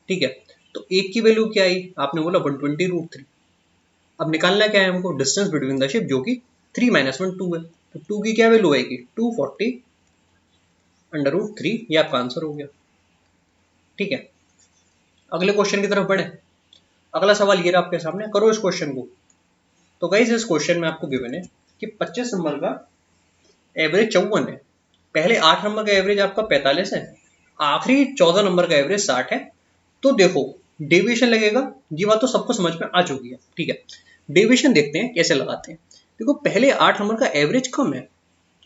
ठीक है। तो एक की वैल्यू क्या आई, आपने बोला 120 √3। अब निकालना क्या है हमको, डिस्टेंस बिटवीन द शिप, जो कि 3 - 1 2 है। तो 2 की क्या वैल्यू आएगी, 240 √3, ये आपका आंसर हो गया, ठीक है। अगले क्वेश्चन की तरफ बढ़े। अगला सवाल ये रहा आपके सामने, करो इस क्वेश्चन को। तो गाइस इस क्वेश्चन में आपको गिवन है कि 25 नंबर का एवरेज 54 है, पहले 8 नंबर का एवरेज आपका 45 है, आखिरी 14 नंबर का एवरेज 60 है। तो देखो डेविएशन लगेगा, ये बात तो सबको समझ में आ चुकी है, ठीक है। डेविएशन देखते हैं कैसे लगाते हैं। देखो पहले 8 नंबर का एवरेज कम है,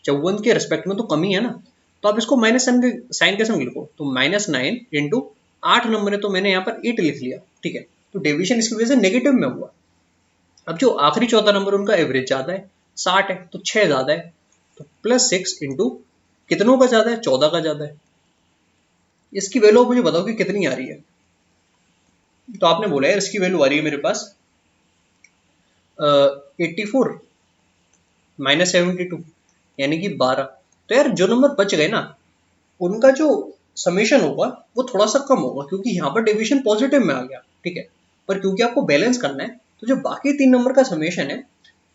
54 के रिस्पेक्ट में तो कम ही है ना, तो आप इसको माइनस साइन के संग लिखो, तो -9 इंटू 8 नंबर है तो मैंने यहाँ पर 8 लिख लिया, ठीक है। तो डेविएशन इसकी वजह से नेगेटिव में हुआ। अब जो आखिरी 14 नंबर उनका एवरेज ज्यादा है, 60 है, तो 6 ज्यादा है, तो +6 इंटू कितनों का ज्यादा है, 14 का ज्यादा है, इसकी वैल्यू आप मुझे बताओ कि कितनी आ रही है। तो आपने बोला यार इसकी वैल्यू आ रही है मेरे पास 84 -72 यानी कि 12। तो यार जो नंबर बच गए ना उनका जो समेशन होगा वो थोड़ा सा कम होगा, क्योंकि यहाँ पर डेविएशन पॉजिटिव में आ गया, ठीक है। पर क्योंकि आपको बैलेंस करना है तो जो बाकी 3 नंबर का समेशन है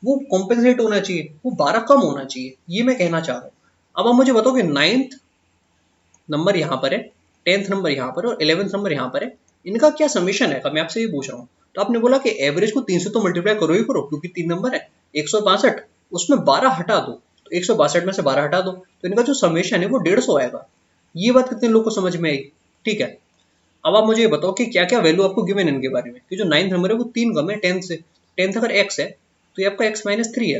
वो कॉम्पेंसेट होना चाहिए, वो 12 कम होना चाहिए, ये मैं कहना चाह रहा हूँ। अब आप मुझे बताओ कि 9th नंबर यहाँ पर है, 10th नंबर यहाँ पर है और 11th नंबर यहाँ पर है, इनका क्या समेशन है, मैं आपसे ये पूछ रहा हूँ। तो आपने बोला कि एवरेज को 3 से तो मल्टीप्लाई करो ही करो, क्योंकि 3 नंबर है 162, उसमें 12 हटा दो, तो 162 में से 12 हटा दो तो इनका जो समेशन है वो 150 आएगा। ये बात कितने लोग को समझ में आई, ठीक है। अब आप मुझे ये बताओ कि क्या क्या वैल्यू आपको गिवन है इनके बारे में, कि जो 9th नंबर है वो 3 कम है 10th से, 10th अगर x है तो ये आपका x - 3 है,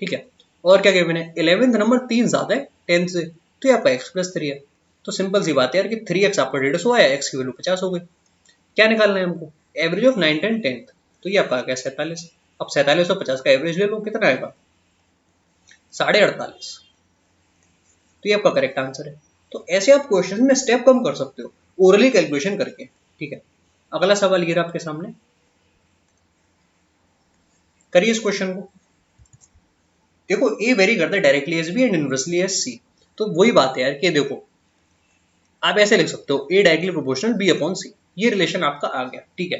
ठीक है। और क्या गिवन है, 11th नंबर 3 ज्यादा है 10th से, तो ये आपका x + 3 है। तो सिंपल सी बात है यार कि 3x आपका 150 आया, x की वैल्यू 50 हो गई। क्या निकालना है हमको, average of 9th and 10th, तो ये आपका आ गया 47। अब 47 और 50 का एवरेज ले लो, कितना आएगा 48.5, तो ये आपका करेक्ट आंसर है। तो ऐसे आप क्वेश्चन में स्टेप कम कर सकते हो ओरली कैलकुलेशन करके, ठीक है। अगला सवाल ये रहा आपके सामने, करिए इस क्वेश्चन को। देखो ए वेरी करता है directly as B and inversely as C, तो वही बात है यार कि देखो आप ऐसे लिख सकते हो ए डायरेक्टली प्रोपोर्शनल बी अपॉन सी, ये रिलेशन आपका आ गया, ठीक है।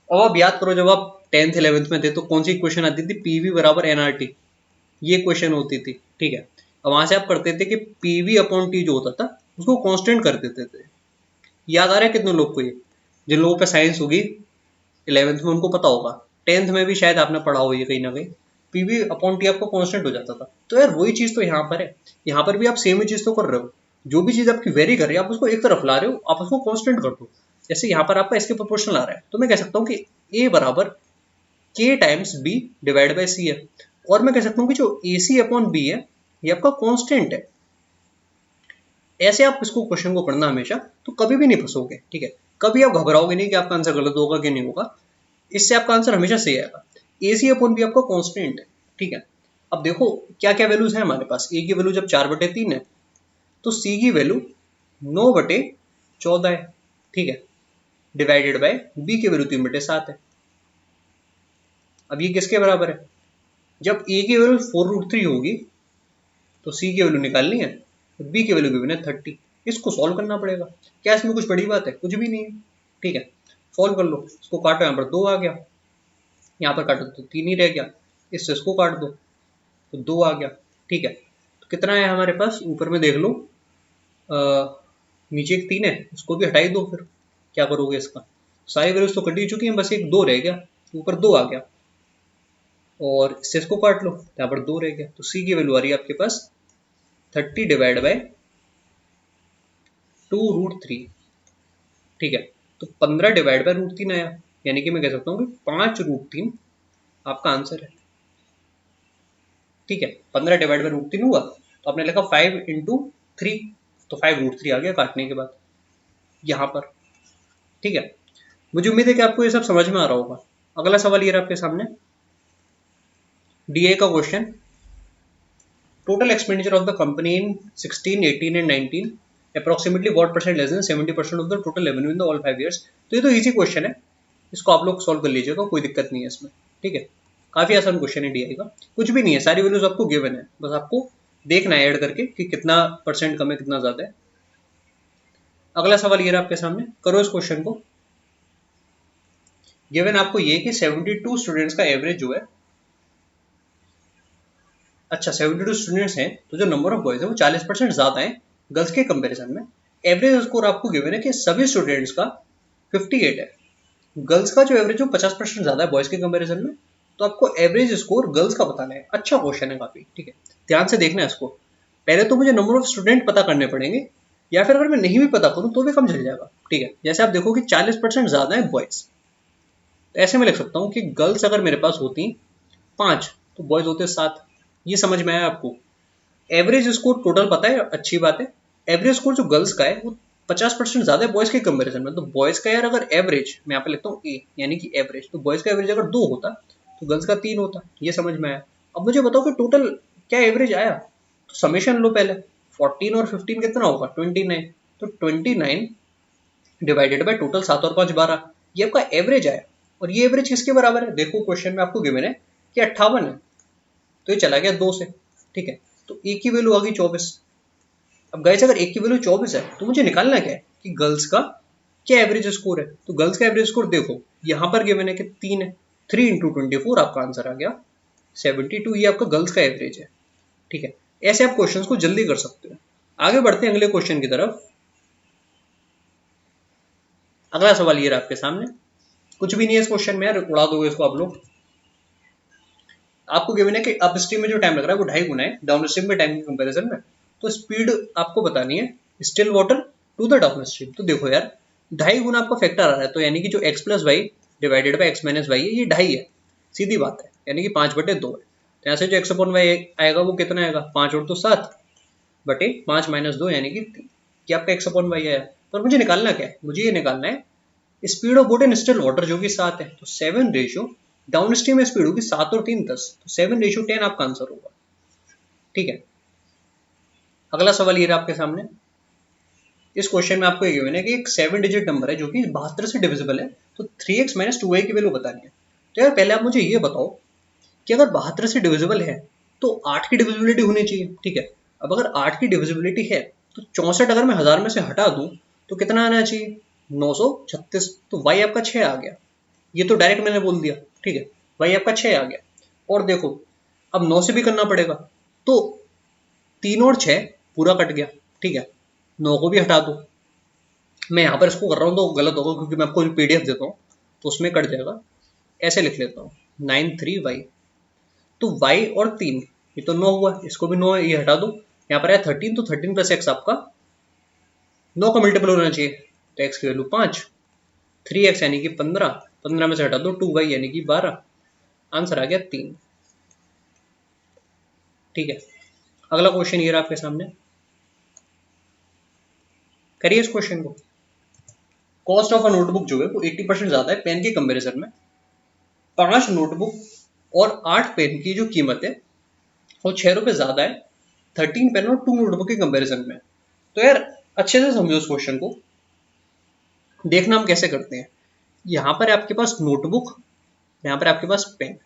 अब आप याद करो जब आप 10th 11th में थे तो कौन सी इक्वेशन आती थी, पीवी बराबर एनआरटी, ये क्वेश्चन होती थी, ठीक है। अब वहां से आप करते थे कि पीवी अपॉन टी जो होता था उसको कांस्टेंट कर देते थे। याद आ रहा है कितने लोग को ये, जिन लोगों पे साइंस होगी 11th में उनको पता होगा, 10th में भी शायद आपने पढ़ा हो ये कहीं ना कहीं, पीवी अपॉन टी आपको कांस्टेंट हो जाता था। तो यार वही चीज तो यहाँ पर है, यहाँ पर भी आप सेम ही चीज तो कर रहे हो, जो भी चीज आपकी वेरी कर रही है आप उसको एक तरफ ला रहे हो, आप उसको कांस्टेंट कर दो। जैसे यहाँ पर आपका इसके प्रोपोर्शनल आ रहा है तो मैं कह सकता हूँ कि ए बराबर के टाइम्स बी डिवाइड बाई सी है, और मैं कह सकता हूँ कि जो ए सी अपॉन बी है ये आपका कांस्टेंट है। ऐसे आप इसको क्वेश्चन को पढ़ना हमेशा, तो कभी भी नहीं फंसोगे, ठीक है। कभी आप घबराओगे नहीं कि आपका आंसर गलत होगा कि नहीं होगा, इससे आपका आंसर हमेशा सही आएगा। ए सी अपॉन बी आपका कांस्टेंट है, ठीक है। अब देखो क्या क्या वैल्यूज है हमारे पास, ए की वैल्यू जब 4/3 है तो सी की वैल्यू 9/14 है, ठीक है, डिवाइडेड बाय बी की वैल्यू 3/7 है। अब ये किसके बराबर है, जब ए की वैल्यू 4√3 होगी तो सी की वैल्यू निकालनी है, बी की वैल्यू गिवन है 30, इसको सॉल्व करना पड़ेगा। क्या इसमें कुछ बड़ी बात है, कुछ भी नहीं है, ठीक है। सॉल्व कर लो, इसको काटो, यहाँ पर 2 आ गया, यहाँ पर काटो तो 3 ही रह गया, इससे इसको काट दो तो 2 आ गया, ठीक है। तो कितना है हमारे पास, ऊपर में देख लो, नीचे एक 3 है, उसको भी हटाई दो, फिर क्या करोगे इसका, सारी वैल्यूज तो कट ही चुकी हैं, बस एक 2 रह गया, ऊपर 2 आ गया, और इससे इसको काट लो, यहाँ पर 2 रह गया, तो सी की वैल्यू आ रही है आपके पास 30 डिवाइड बाय 2√3, ठीक है। तो 15 डिवाइड बाय √3 आया, यानी कि मैं कह सकता हूँ कि 5√3 आपका आंसर है, ठीक है। 15 डिवाइड बाय √3 हुआ तो आपने लिखा 5 इंटू 3, तो 5√3 आ गया काटने के बाद यहाँ पर, ठीक है। मुझे उम्मीद है कि आपको ये सब समझ में आ रहा होगा। अगला सवाल ये रहा आपके सामने, डीए का question, total expenditure of the company in 16, 18 and 19 approximately what percent less than 70% of the total revenue in the all 5 years। तो ये तो इजी क्वेश्चन है, इसको आप लोग सॉल्व कर लीजिएगा, कोई दिक्कत नहीं है इसमें, ठीक है। काफी आसान क्वेश्चन है डीआई का, कुछ भी नहीं है, सारी वैल्यूज आपको गिवन है, बस आपको देखना है ऐड करके कि कितना परसेंट कम है कितना ज्यादा है। अगला सवाल ये रहा आपके सामने, करो इस क्वेश्चन को। गिवन आपको ये कि 72 स्टूडेंट्स का एवरेज जो है, अच्छा 72 स्टूडेंट्स हैं तो जो नंबर ऑफ बॉयज है वो 40% ज्यादा है गर्ल्स के कंपैरिजन में। एवरेज स्कोर आपको गिवन है कि सभी स्टूडेंट्स का 58 है, गर्ल्स का जो एवरेज है 50% ज्यादा है बॉयज के कंपैरिजन में, तो आपको एवरेज स्कोर गर्ल्स का बताना है। अच्छा क्वेश्चन है काफी, ठीक है, ध्यान से देखना है इसको। पहले तो मुझे नंबर ऑफ स्टूडेंट पता करने पड़ेंगे, या फिर अगर मैं नहीं भी पता करूं तो भी कम चल जाएगा, ठीक है। जैसे आप देखो कि 40% ज्यादा है बॉयज, तो ऐसे में लिख सकता हूँ कि गर्ल्स अगर मेरे पास होती 5 तो बॉयज होते 7, ये समझ में आया आपको। एवरेज स्कोर टोटल पता है, अच्छी बात है। एवरेज स्कोर जो गर्ल्स का है वो 50% ज्यादा है बॉयज के कंपैरिजन में, तो बॉयज का यार अगर एवरेज, मैं यहाँ पे लिखता हूँ ए यानी कि एवरेज, तो बॉयज का एवरेज अगर 2 होता तो गर्ल्स का 3 होता, ये समझ में आया। अब मुझे बताओ कि टोटल क्या एवरेज आया, तो समेशन लो पहले, 14 और 15 कितना होगा 29, तो 29 डिवाइडेड बाय टोटल 7 और 5 12, ये आपका एवरेज आया। और ये एवरेज किसके बराबर है? देखो क्वेश्चन में आपको गिवन है कि 58 है, तो ये चला गया 2 से, ठीक है। तो ए की वैल्यू आ गई 24। अब गाइस अगर ए की वैल्यू 24 है तो मुझे निकालना क्या है कि गर्ल्स का क्या एवरेज स्कोर है। तो गर्ल्स का एवरेज स्कोर देखो यहाँ पर गिवन है कि 3 है, 3 इंटू 24 आपका आंसर आ गया 72, ये आपका गर्ल्स का एवरेज है, ठीक है। ऐसे आप क्वेश्चंस को जल्दी कर सकते हो। आगे बढ़ते हैं अगले क्वेश्चन की तरफ। अगला सवाल ये रहा आपके सामने, कुछ भी नहीं है इस क्वेश्चन में यार, उड़ा दोगे इसको आप लोग। आपको गिवन है कि अप स्ट्रीम में जो टाइम लग रहा है वो 2.5 गुना है डाउन स्ट्रीम में टाइम के कंपैरिजन में। तो स्पीड आपको बतानी है still water to the downstream. तो देखो यार 2.5 गुना आपका फैक्टर आ रहा है, तो यानी कि जो x plus Y divided by X minus Y है ये 2.5 है, सीधी बात है, यानी कि 5/2 है। तो यहाँ से जो x अपॉन वाई आएगा वो कितना आएगा, 5 और 2 7 बटे 5 माइनस 2 यानी कि 3, ये आपका x अपॉन वाई आया। पर मुझे निकालना क्या है, मुझे ये निकालना है speed of boat in still water जो कि 7 है, तो 7 रेशियो डाउन स्ट्रीम में स्पीड होगी 7 और 3 10, तो 7 रेशियो 10 आपका आंसर होगा, ठीक है। अगला सवाल ये रहा आपके सामने। इस क्वेश्चन में आपको ये गिवन है कि एक 7 डिजिट नंबर है जो कि 72 से डिविजिबल है, तो 3x माइनस 2y की वैल्यू बतानी है। तो यार पहले आप मुझे ये बताओ कि अगर 72 से डिविजिबल है तो 8 की डिविजिबिलिटी होनी चाहिए, ठीक है। अब अगर 8 की डिविजिबिलिटी है तो 64 अगर मैं 1000 में से हटा दूं तो कितना आना चाहिए, 936, तो y आपका 6 आ गया। ये तो डायरेक्ट मैंने बोल दिया, ठीक है, y आपका 6 आ गया। और देखो अब 9 से भी करना पड़ेगा, तो 3 और 6 पूरा कट गया, ठीक है, 9 को भी हटा दो। मैं यहाँ पर इसको कर रहा हूँ तो गलत होगा क्योंकि मैं आपको पीडीएफ देता हूँ तो उसमें कट जाएगा, ऐसे लिख लेता हूँ 93y। तो y और 3 ये तो 9 हुआ, इसको भी 9 ये हटा दो, यहाँ पर है 13, तो 13 प्लस एक्स आपका 9 का मल्टीपल होना चाहिए, तो x की वैल्यू 5, 3x यानी कि 15, 15 में से हटा दो 2y यानी कि 12, आंसर आ गया 3, ठीक है। अगला क्वेश्चन ये रहा आपके सामने, करिए इस क्वेश्चन को। कॉस्ट ऑफ अ नोटबुक जो है वो 80% ज्यादा है पेन के कंपैरिजन में। 5 नोटबुक और 8 पेन की जो कीमत है वो 6 रुपए ज्यादा है 13 पेन और 2 नोटबुक के कंपैरिजन में। तो यार अच्छे से समझो इस क्वेश्चन को, देखना हम कैसे करते हैं। यहाँ पर आपके पास नोटबुक, यहाँ पर आपके पास पेन।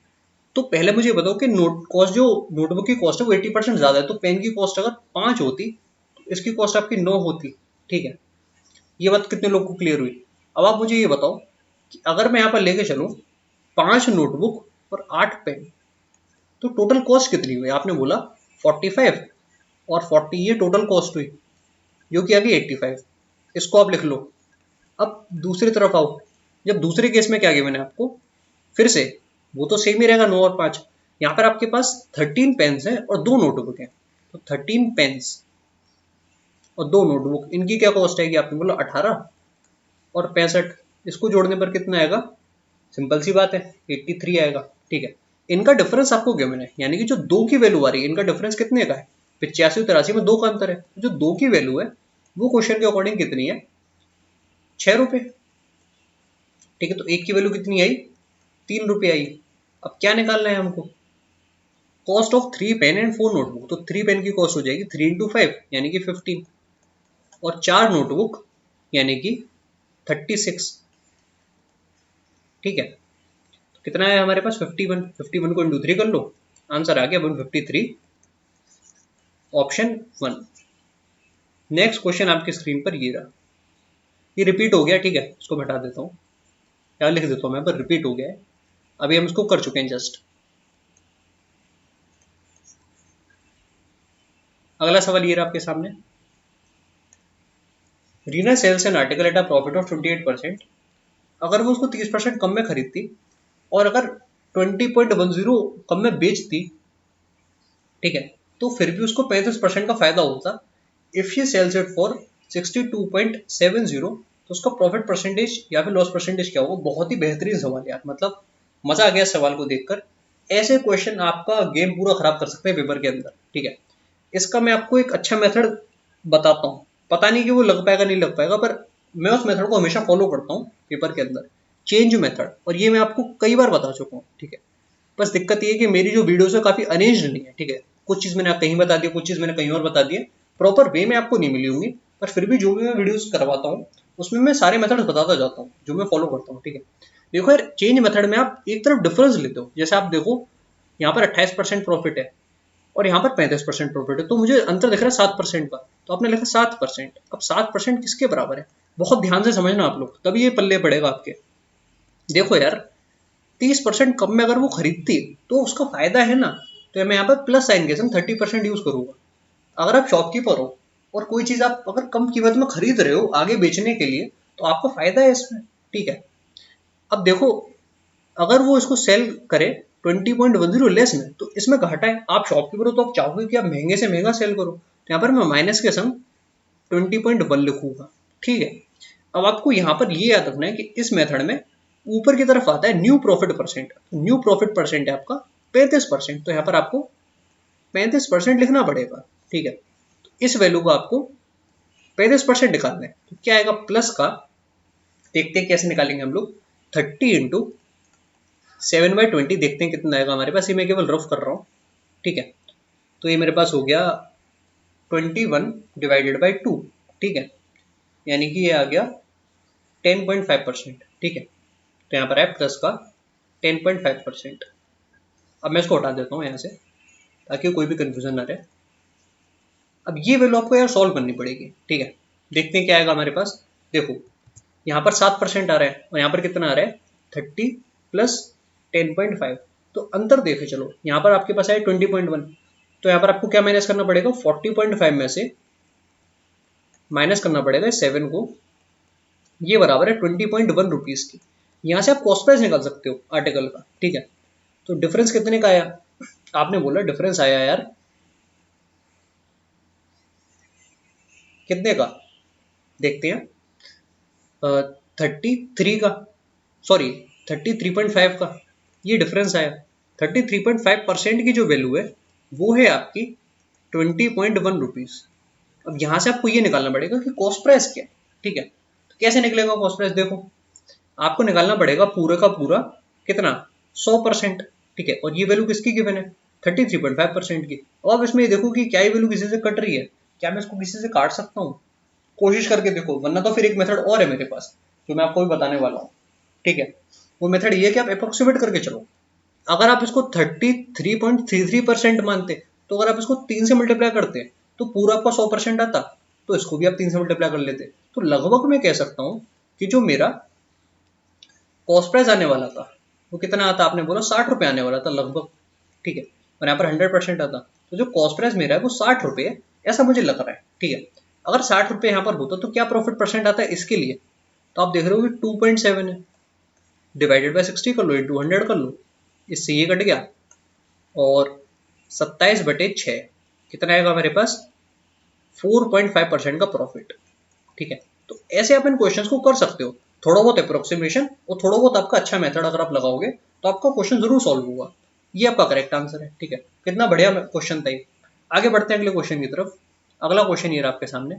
तो पहले मुझे बताओ कि नोट कॉस्ट जो नोटबुक की कॉस्ट है वो 80% ज्यादा है, तो पेन की कॉस्ट अगर 5 होती तो इसकी कॉस्ट आपकी 9 होती, ठीक है। ये बात कितने लोग को क्लियर हुई। अब आप मुझे ये बताओ कि अगर मैं यहाँ पर लेके चलूँ 5 नोटबुक और 8 पेन, तो टोटल कॉस्ट कितनी हुई? आपने बोला 45 और 40 ये टोटल कॉस्ट हुई जो कि आ गई 85, इसको आप लिख लो। अब दूसरी तरफ आओ, जब दूसरे केस में क्या गिवन है आपको, फिर से वो तो सेम ही रहेगा 9 और 5। यहाँ पर आपके पास 13 पेन्स है और 2 नोटबुक है, तो 13 पेन्स और 2 नोटबुक इनकी क्या कॉस्ट आएगी, आपने बोला 18 और 65, इसको जोड़ने पर कितना आएगा, सिंपल सी बात है 83 आएगा, ठीक है। इनका डिफरेंस आपको गिवन है, यानी कि जो 2 की वैल्यू आ रही है इनका डिफरेंस कितने का है, 85 83 में 2 का अंतर है, जो 2 की वैल्यू है वो क्वेश्चन के अकॉर्डिंग कितनी है, 6 रुपए, ठीक है। तो एक की वैल्यू कितनी आई, 3 रुपए आई। अब क्या निकालना है हमको, cost of 3 pen and 4 notebook. तो 3 पेन की कॉस्ट हो जाएगी 3 इंटू 5 यानी कि 15 और 4 नोटबुक यानी कि 36, ठीक है। तो कितना है हमारे पास 51, 51 को इंटू 3 कर लो, आंसर आ गया 153, ऑप्शन 1। नेक्स्ट क्वेश्चन आपकी स्क्रीन पर ये रहा, ये रिपीट हो गया, ठीक है, इसको मैं हटा देता हूँ, क्या लिख देता हूँ मैं, पर रिपीट हो गया है, अभी हम इसको कर चुके हैं जस्ट। अगला सवाल ये रहा आपके सामने, Reena sells an article at a profit of 28%, अगर वो उसको 30% कम में खरीदती और अगर 20.10 कम में बेचती, ठीक है, तो फिर भी उसको 35% का फायदा होता। If she sales it for 62.70, तो उसका प्रॉफिट परसेंटेज या फिर लॉस परसेंटेज क्या होगा। बहुत ही बेहतरीन सवाल यार, मतलब मजा आ गया सवाल को देखकर। ऐसे क्वेश्चन आपका गेम पूरा खराब कर सकते हैं पेपर के अंदर, ठीक है। इसका मैं आपको एक अच्छा मेथड बताता हूँ, पता नहीं कि वो लग पाएगा नहीं लग पाएगा, पर मैं उस मेथड को हमेशा फॉलो करता हूँ पेपर के अंदर, चेंज मेथड, और ये मैं आपको कई बार बता चुका हूँ, ठीक है। बस दिक्कत ये है कि मेरी जो वीडियोस है काफी अरेंज्ड नहीं है, ठीक है, कुछ चीज मैंने कहीं बता दी, कुछ चीज मैंने कहीं और बता दी है, प्रॉपर वे में आपको नहीं मिली होंगी। पर फिर भी जो भी मैं वीडियोस करवाता हूँ उसमें मैं सारे मेथड्स बताता जाता हूँ जो मैं फॉलो करता हूँ, ठीक है। देखो यार, चेंज मेथड में आप एक तरफ डिफरेंस लेते हो, जैसे आप देखो यहाँ पर 28% प्रॉफिट है और यहाँ पर 35% प्रॉफिट है, तो मुझे अंतर दिख रहा है 7% का, तो आपने लिखा 7%। अब 7% किसके बराबर है, बहुत ध्यान से समझना आप लोग, तभी ये पल्ले पड़ेगा आपके। देखो यार, 30% कम में अगर वो खरीदती तो उसका फायदा है ना, तो मैं यहाँ पर प्लस साइन के संग 30% यूज करूंगा। अगर आप शॉपकीपर हो और कोई चीज आप अगर कम कीमत में खरीद रहे हो आगे बेचने के लिए, तो आपको फायदा है इसमें, ठीक है। अब देखो, अगर वो इसको सेल करे 20.10 लेस में, तो इसमें घाटा है। आप शॉपकीपर हो तो आप चाहोगे कि आप महंगे से महंगा सेल करो, तो यहाँ पर मैं माइनस के संग 20.1 लिखूंगा, ठीक है। अब आपको यहाँ पर ये याद रखना है कि इस मेथड में ऊपर की तरफ आता है new profit percent, new profit percent है आपका 35%, तो यहाँ पर आपको 35% लिखना पड़ेगा, ठीक है। तो इस वैल्यू को आपको 35% निकालना है, तो क्या आएगा प्लस का, देखते हैं कैसे निकालेंगे हम लोग। 30 इंटू 7/20 देखते हैं कितना आएगा हमारे पास, ये मैं केवल रफ कर रहा हूँ, ठीक है। तो ये मेरे पास हो गया 21/2, ठीक है, यानी कि ये आ गया 10.5%, ठीक है। तो यहाँ पर है प्लस का 10.5%। अब मैं इसको हटा देता हूँ यहाँ से ताकि कोई भी कंफ्यूजन ना रहे। अब ये वैल्यू आपको यार सॉल्व करनी पड़ेगी, ठीक है। देखते हैं क्या आएगा हमारे पास। देखो यहाँ पर 7% आ रहा है और यहाँ पर कितना आ रहा है 30 प्लस 10.5, तो अंतर देखे चलो। यहाँ पर आपके पास है 20.1, तो यहाँ पर आपको क्या माइनस करना पड़ेगा, 40.5 में से माइनस करना पड़ेगा 7 को, ये बराबर है 20.1 रुपीज की। यहाँ से आप कॉस्ट प्राइस निकाल सकते हो आर्टिकल का, ठीक है। तो डिफरेंस कितने का आया, आपने बोला डिफरेंस आया यार कितने का, देखते हैं 33 का, सॉरी 33.5 का, ये डिफरेंस आया। 33.5% की जो वैल्यू है वो है आपकी 20.1 रुपीज। अब यहाँ से आपको ये निकालना पड़ेगा कि कॉस्ट प्राइस क्या है, ठीक है। तो कैसे निकलेगा कॉस्ट प्राइस, देखो आपको निकालना पड़ेगा पूरे का पूरा कितना 100%, ठीक है। और ये वैल्यू किसकी गिवन है 33.5% की। अब आप इसमें देखो कि क्या ये वैल्यू किसी से कट रही है, क्या मैं इसको किसी से काट सकता हूँ, कोशिश करके देखो, वरना तो फिर एक मेथड और है मेरे पास जो मैं आपको भी बताने वाला हूँ, ठीक है। वो मेथड ये है कि आप अप्रोक्सीमेट करके चलो। अगर आप इसको 33.33% मानते, तो अगर आप इसको 3 से मल्टीप्लाई करते तो पूरा आपका 100% आता, तो इसको भी आप 3 से मल्टीप्लाई कर लेते। तो लगभग मैं कह सकता हूँ कि जो मेरा कॉस्ट प्राइस आने वाला था वो कितना आता, आपने बोला 60 रुपये आने वाला था लगभग, ठीक है। और यहाँ पर 100% आता, तो जो कॉस्ट प्राइस मेरा है वो 60 रुपये है, ऐसा मुझे लग रहा है, ठीक है। अगर 60 रुपये यहाँ पर होता तो क्या प्रॉफिट परसेंट आता है इसके लिए, तो आप देख रहे हो कि 2.7 है, डिवाइडेड बाई 60 कर लो, इंटू 100 कर लो, इससे ये कट गया, और 27/6 कितना आएगा मेरे पास 4.5% का प्रॉफिट, ठीक है। तो ऐसे आप इन क्वेश्चंस को कर सकते हो, थोड़ा बहुत अप्रोक्सीमेशन और थोड़ा बहुत आपका अच्छा मेथड अगर आप लगाओगे तो आपका क्वेश्चन जरूर सॉल्व होगा। ये आपका करेक्ट आंसर है, ठीक है। कितना बढ़िया क्वेश्चन था ये। आगे बढ़ते हैं अगले क्वेश्चन की तरफ। अगला क्वेश्चन ये रहा आपके सामने,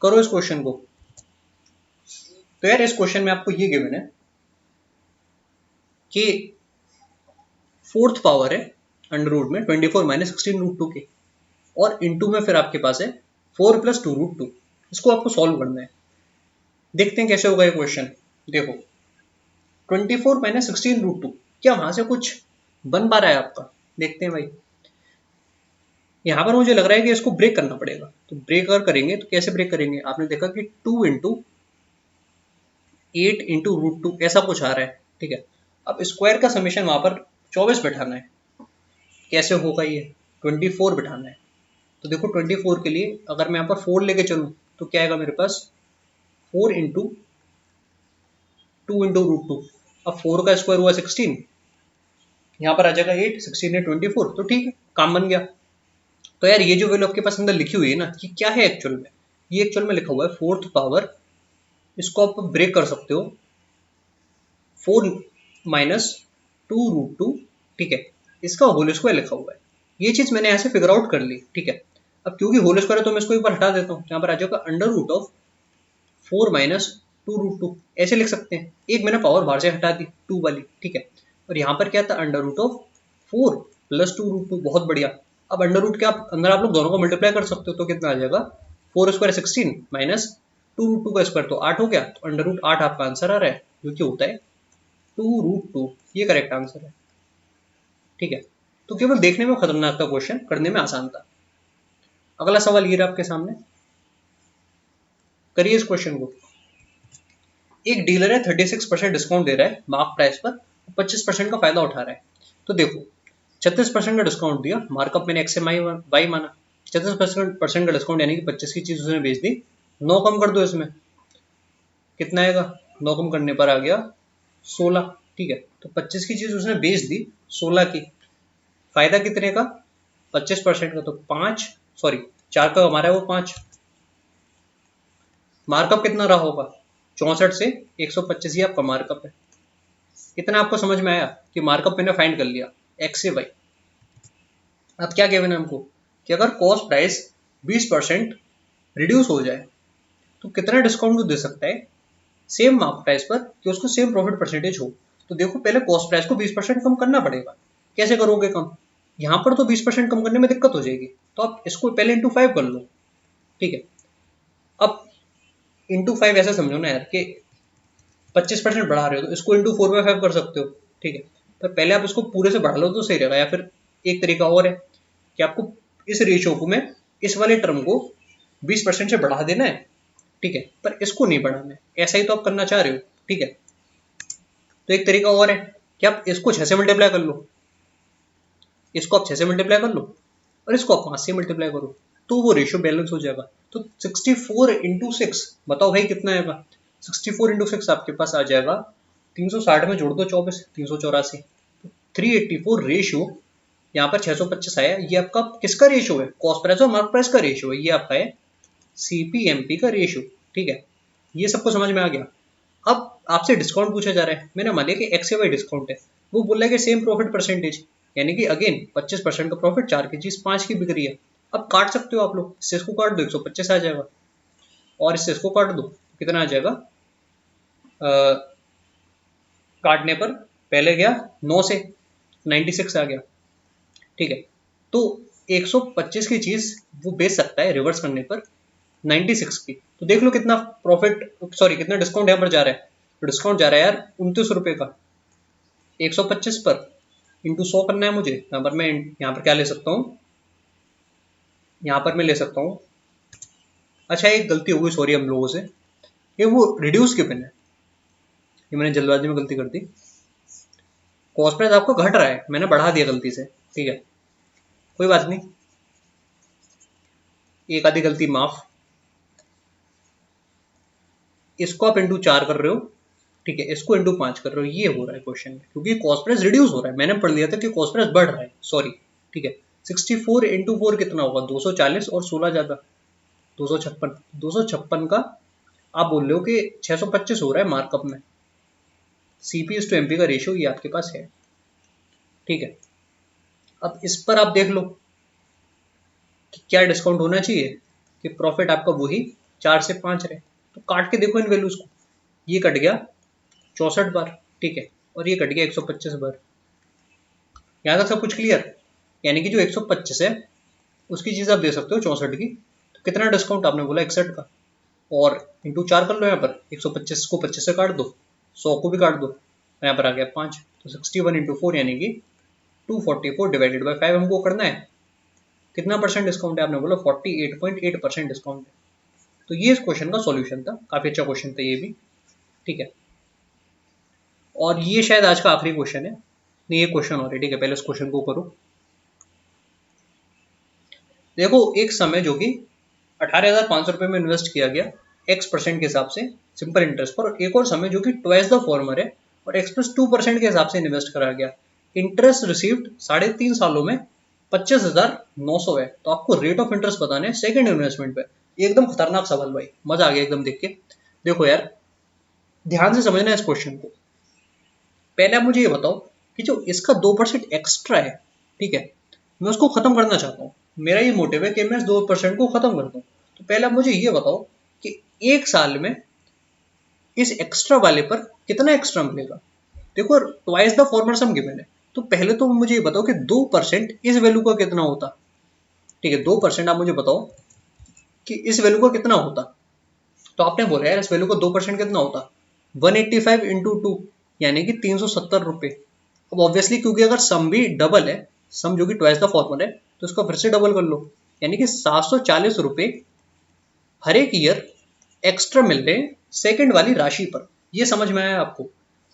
करो इस क्वेश्चन को। तो यार इस क्वेश्चन में आपको ये गिवन है कि फोर्थ पावर है अंडर रूट में 24 माइनस 16√2 के, और इंटू में फिर आपके पास है 4 प्लस 2√2। इसको आपको सॉल्व करना है। देखते हैं कैसे होगा ये क्वेश्चन। देखो 24 माइनस 16√2, क्या वहां से कुछ बन पा रहा है आपका, देखते हैं भाई। यहां पर मुझे लग रहा है कि इसको ब्रेक करना पड़ेगा, तो ब्रेक अगर करेंगे तो कैसे ब्रेक करेंगे, आपने देखा कि 2 इंटू 8 इंटू √2 ऐसा कुछ आ रहा है, ठीक है। अब स्क्वायर का समीशन वहां पर 24 बैठाना है, कैसे होगा ये 24 बैठाना है। तो देखो 24 के लिए अगर मैं यहाँ पर 4 लेके चलूँ तो क्या आएगा मेरे पास 4 इंटू 2 इंटू √2। अब 4 का स्क्वायर हुआ 16, यहाँ पर आ जाएगा 8, 16 है 24, तो ठीक है काम बन गया। तो यार ये जो वैल्यू आपके पास अंदर लिखी हुई है ना, कि क्या है एक्चुअल में, ये एक्चुअल में लिखा हुआ है फोर्थ पावर, इसको आप ब्रेक कर सकते हो 4 माइनस 2√2, ठीक है। इसका होल स्क्वायर लिखा हुआ है, ये चीज मैंने यहाँ से फिगर आउट कर ली, ठीक है। अब क्योंकि होल स्क्वायर है तो मैं इसको एक बार हटा देता हूँ, यहाँ पर आ जाएगा अंडर रूट ऑफ 4 माइनस 2√2, ऐसे लिख सकते हैं। एक मैंने पावर बाहर से हटा दी 2 वाली, ठीक है। और यहाँ पर क्या था अंडर रूट ऑफ 4 प्लस 2√2, बहुत बढ़िया। अब अंडर रूट के आप अंदर आप लोग दोनों को मल्टीप्लाई कर सकते हो, तो कितना आ जाएगा 4² 16 माइनस 2√2 का स्क्वायर तो 8 हो गया, तो √8 आपका आंसर आ रहा है, जो कि होता है 2√2। ये करेक्ट आंसर है। ठीक है, तो केवल देखने में खतरनाक था क्वेश्चन, करने में आसान था। अगला सवाल ये रहा आपके सामने, करिए इस क्वेश्चन को। एक डीलर है 36% डिस्काउंट दे रहा है मार्क प्राइस पर, 25% का फायदा उठा रहा है। तो देखो 36% का डिस्काउंट दिया, मार्कअप मैंने एक्स एम आई वाई माना, 36% का डिस्काउंट यानी कि 25 की चीज उसने बेच दी, 9 कम कर दो इसमें, कितना आएगा, 9 कम करने पर आ गया 16। ठीक है, तो 25 की चीज उसने बेच दी 16 की, फायदा कितने का, 25% का, तो 5 सॉरी 4 का हमारा है वो 5, मार्कअप कितना रहा होगा, 64 से 125 ही आपका मार्कअप है। इतना आपको समझ में आया कि मार्कअप मैंने फाइंड कर लिया एक्स से वाई। अब क्या कहना है हमको कि अगर कॉस्ट प्राइस 20% रिड्यूस हो जाए तो कितना डिस्काउंट वो दे सकता है सेम मार्क प्राइस पर कि उसको सेम प्रॉफिट परसेंटेज हो। तो देखो पहले कॉस्ट प्राइस को 20% कम करना पड़ेगा। कैसे करोगे कम, यहां पर तो 20% कम करने में दिक्कत हो जाएगी, तो आप इसको पहले इंटू 5 कर लो। ठीक है, अब इंटू 5 ऐसा समझो ना यार कि 25% बढ़ा रहे हो तो इसको इंटू 4/5 कर सकते हो। ठीक है, पर पहले आप इसको पूरे से बढ़ा लो तो सही रहेगा, या फिर एक तरीका और है कि आपको इस रेशियो को में इस वाले टर्म को 20% से बढ़ा देना है। ठीक है, पर इसको नहीं बढ़ाना है, ऐसा ही तो आप करना चाह रहे हो। ठीक है, तो एक तरीका और है कि आप इसको 6 से मल्टीप्लाई कर लो, इसको आप 6 से मल्टीप्लाई कर लो और इसको आप 5 से मल्टीप्लाई करो, तो वो रेशियो बैलेंस हो जाएगा। तो 64 इंटू 6 बताओ भाई कितना आएगा, 64 इंटू 6 आपके पास आ जाएगा 360 में जोड़ दो 24, 384। 384 रेशियो, यहाँ पर 625 आया, ये आपका किसका रेशियो है, कॉस्ट प्राइस और मार्क प्राइस का रेशियो है, ये आपका है सीपीएमपी का रेशियो। ठीक है, ये सबको समझ में आ गया। अब आपसे डिस्काउंट पूछा जा रहा है, मैंने मान लिया कि एक्स वाई डिस्काउंट है, वो बोल रहा है कि सेम प्रॉफिट परसेंटेज, यानी कि अगेन 25% का प्रॉफिट, 4 की चीज 5 की बिक रही है। अब काट सकते हो आप लोग, इससे इसको काट दो 125 आ जाएगा, और इससे इसको काट दो कितना आ जाएगा, काटने पर पहले गया 9 से 96 आ गया। ठीक है, तो 125 की चीज वो बेच सकता है रिवर्स करने पर 96 की। तो देख लो कितना प्रॉफिट, सॉरी कितना डिस्काउंट यहाँ पर जा रहा है, तो डिस्काउंट जा रहा है यार 29 रुपए का 125 पर, इंटू 100 करना है मुझे। यहाँ पर मैं यहाँ पर क्या ले सकता हूँ, यहाँ पर मैं ले सकता हूँ, अच्छा एक गलती हो गई सॉरी हम लोगों से, ये वो रिड्यूस के पिन है, ये मैंने जल्दबाजी में गलती कर दी, कॉस्ट प्राइस आपको घट रहा है, मैंने बढ़ा दिया गलती से। ठीक है, कोई बात नहीं, एक आधी गलती माफ। इसको आप इंटू 4 कर रहे हो, ठीक है, इसको इंटू 5 कर रहे हो, ये हो रहा है क्वेश्चन में, क्योंकि कॉस्ट प्राइस रिड्यूस हो रहा है, मैंने पढ़ लिया था कि कॉस्ट प्राइस बढ़ रहा है, सॉरी। ठीक है, 64 इंटू 4 कितना होगा, 240, और 16 ज्यादा 256, 256 का आप बोल रहे हो कि 625 हो रहा है मार्कअप में, सीपी टू एमपी का रेशियो ये आपके पास है। ठीक है, अब इस पर आप देख लो कि क्या डिस्काउंट होना चाहिए कि प्रॉफिट आपका वही 4 से 5 रहे, तो काट के देखो इन वैल्यूज को, ये कट गया 64 बार, ठीक है, और ये कट गया 125 बार। यहाँ तक सब कुछ क्लियर, यानी कि जो 125 है उसकी चीज आप दे सकते हो 64 की, तो कितना डिस्काउंट आपने बोला 61 का, और इंटू 4 कर लो, यहाँ पर 125 को 25 से काट दो, 100 को भी काट दो, यहाँ पर आ गया 5, तो 61 इंटू 4 यानी कि 244 डिवाइडेड बाई 5 हमको करना है। कितना परसेंट डिस्काउंट है, आपने बोला 48.8% डिस्काउंट है। तो ये इस क्वेश्चन का सॉल्यूशन था, काफी अच्छा क्वेश्चन था ये भी। ठीक है, और ये शायद आज का आखिरी क्वेश्चन है, नहीं ये क्वेश्चन और है। ठीक है, पहले इस क्वेश्चन को करो। देखो एक समय जो कि 18,500 रुपए में इन्वेस्ट किया गया X% के हिसाब से सिंपल इंटरेस्ट पर, और एक और समय जो कि ट्वाइस द फॉर्मर है और X + 2% के हिसाब से इन्वेस्ट करा गया, इंटरेस्ट रिसीव्ड 3.5 सालों में 25,900 है। तो आपको रेट ऑफ इंटरेस्ट बताने हैं सेकंड इन्वेस्टमेंट पे। एकदम खतरनाक सवाल भाई, मजा आ गया एकदम देख के। देखो यार ध्यान से समझना है इस क्वेश्चन को। पहले आप मुझे ये बताओ कि जो इसका 2% एक्स्ट्रा है, ठीक है, मैं उसको खत्म करना चाहता हूँ, मेरा ये मोटिव है कि मैं इस 2% को खत्म कर दूं। तो पहले आप मुझे ये बताओ कि एक साल में इस एक्स्ट्रा वाले पर कितना एक्स्ट्रा मिलेगा। देखो twice the former sum given है, तो पहले तो मुझे ये बताओ कि 2% इस वैल्यू का कितना होता। ठीक है, 2% आप मुझे बताओ कि इस वैल्यू का कितना होता, तो आपने बोला यार इस वैल्यू का 2% कितना होता, 185 इंटू 2 यानी कि 370 रुपये। अब ऑब्वियसली क्योंकि अगर सम भी डबल है, सम जो कि ट्वाइस द फॉर्मूला है, तो इसको फिर से डबल कर लो, यानी कि 740 रुपये हर एक ईयर एक्स्ट्रा मिल रहे हैं सेकंड वाली राशि पर। ये समझ में आया आपको?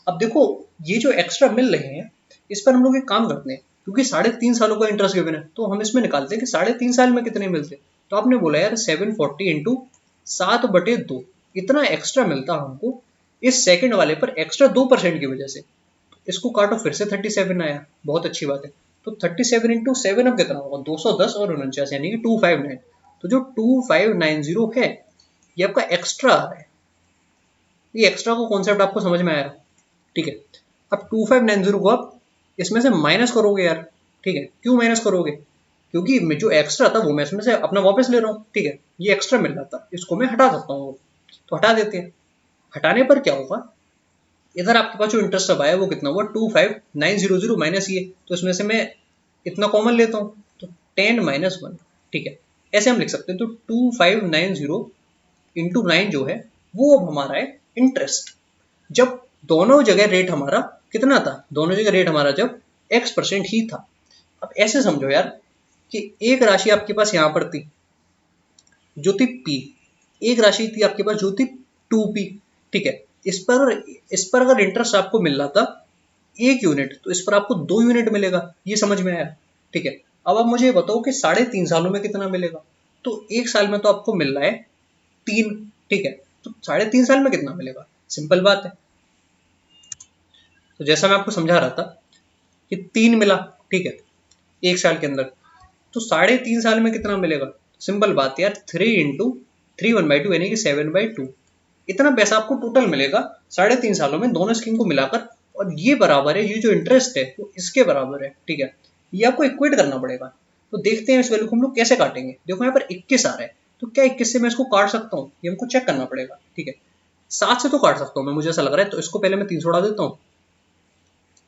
अब देखो ये जो एक्स्ट्रा मिल रहे हैं इस पर हम लोग एक काम करते हैं, क्योंकि 3.5 सालों का इंटरेस्ट गिवन है तो हम इसमें निकालते हैं कि 3.5 साल में कितने मिलते हैं। तो आपने बोला यार 740 इंटू 7/2 इतना एक्स्ट्रा मिलता हमको इस सेकंड वाले पर एक्स्ट्रा 2% की वजह से। इसको काटो फिर से 37 आया, बहुत अच्छी बात है। तो 37 इंटू 7 अब कितना होगा, 210 और 49 यानी कि 259। तो जो 2590 है ये आपका एक्स्ट्रा आ रहा है। ये एक्स्ट्रा को कॉन्सेप्ट आपको समझ में आया? ठीक है। अब 2590 को आप इसमें से माइनस करोगे यार, ठीक है। क्यों माइनस करोगे? क्योंकि जो एक्स्ट्रा था वो मैं इसमें से अपना वापस ले रहा हूँ, ठीक है। ये एक्स्ट्रा मिल रहा था, इसको मैं हटा सकता हूँ, तो हटा देते हैं। हटाने पर क्या होगा, इधर आपके पास जो इंटरेस्ट अब आया वो कितना हुआ, 25900 माइनस ये, तो इसमें से मैं इतना कॉमन लेता हूँ, तो 10 - 1, ठीक है। ऐसे हम लिख सकते हैं। तो 2590 इंटू 9 जो है वो अब हमारा है इंटरेस्ट। जब दोनों जगह रेट हमारा कितना था, दोनों जगह रेट हमारा जब x% ही था। अब ऐसे समझो यार कि एक राशि आपके पास यहां पर थी जो थी p, एक राशि थी आपके पास जो थी 2p, ठीक है। इस पर अगर इंटरेस्ट आपको मिल रहा था 1 यूनिट, तो इस पर आपको 2 यूनिट मिलेगा। ये समझ में आया? ठीक है। अब आप मुझे बताओ कि 3.5 सालों में कितना मिलेगा। तो 1 साल में तो आपको मिल रहा है 3, ठीक है। तो 3.5 साल में कितना मिलेगा, सिंपल बात है। तो जैसा मैं आपको समझा रहा था कि 3 मिला, ठीक है, 1 साल के अंदर, तो 3.5 साल में कितना मिलेगा, सिंपल बात है यार, 3 इंटू 3 1/2 यानी कि 7/2 इतना पैसा आपको टोटल मिलेगा 3.5 सालों में दोनों स्कीम को मिलाकर। और ये बराबर है, ये जो इंटरेस्ट है वो इसके बराबर है, ठीक है। ये आपको इक्वेट करना पड़ेगा। तो देखते हैं इस वैल्यू को हम लोग कैसे काटेंगे। देखो यहाँ पर 21 आ रहा है, तो क्या 21 से मैं इसको काट सकता हूँ, ये हमको चेक करना पड़ेगा, ठीक है। 7 से तो काट सकता हूँ मैं, मुझे ऐसा लग रहा है। तो इसको पहले मैं 3 से उड़ा देता हूँ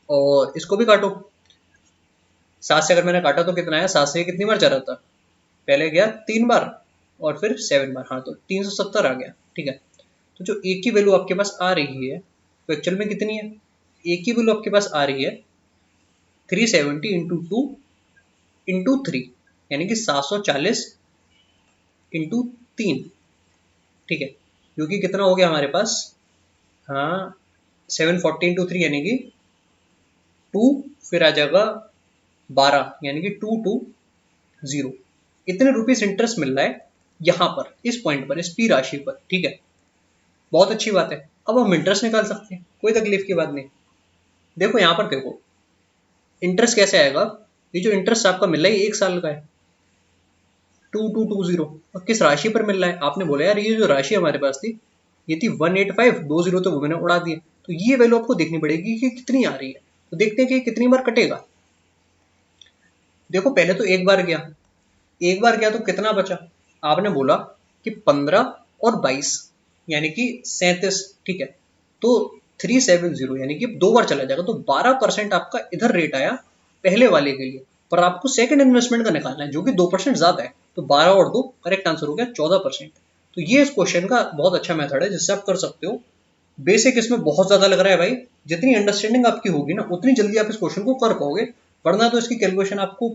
और इसको भी काटो। 7 से अगर मैंने काटा तो कितना आया, 7 से कितनी बार जा रहा था, पहले गया 3 बार और फिर 7 बार, हाँ, तो 370 आ गया, ठीक है। तो जो एक की वैल्यू आपके पास आ रही है वो एक्चुअल में कितनी है, एक की वैल्यू आपके पास आ रही है 370 इंटू 2 इंटू 3 यानी कि 740 इंटू 3, ठीक है। क्योंकि कितना हो गया हमारे पास, हाँ, 740 इंटू 3 यानी कि 2, फिर आ जाएगा 12 यानी कि 220। इतने रुपीस इंटरेस्ट मिल रहा है यहाँ पर, इस पॉइंट पर, इस पी राशि पर, ठीक है। बहुत अच्छी बात है। अब हम इंटरेस्ट निकाल सकते हैं, कोई तकलीफ की बात नहीं। देखो यहाँ पर देखो इंटरेस्ट कैसे आएगा। ये जो इंटरेस्ट आपका मिल रहा है 1 साल का है, 2220, और किस राशि पर मिल रहा है, आपने बोला यार ये जो राशि हमारे पास थी ये थी 18520, तो वो मैंने उड़ा दिया। तो ये वैल्यू आपको देखनी पड़ेगी कि कितनी आ रही है। तो देखते हैं कि कितनी बार कटेगा। देखो पहले तो एक बार गया, एक बार गया तो कितना बचा, आपने बोला कि 15 और 22 यानी कि 37, ठीक है। तो 370 यानी कि 2 बार चला जाएगा, तो 12% आपका इधर रेट आया पहले वाले के लिए। पर आपको सेकंड इन्वेस्टमेंट का निकालना है जो कि 2% ज्यादा है, तो 12 और 2 करेक्ट आंसर हो गया 14%। तो ये इस क्वेश्चन का बहुत अच्छा मेथड है जिससे आप कर सकते हो। बेसिक इसमें बहुत ज्यादा लग रहा है भाई, जितनी अंडरस्टैंडिंग आपकी होगी ना उतनी जल्दी आप इस क्वेश्चन को कर पाओगे, वरना तो इसकी कैलकुलेशन आपको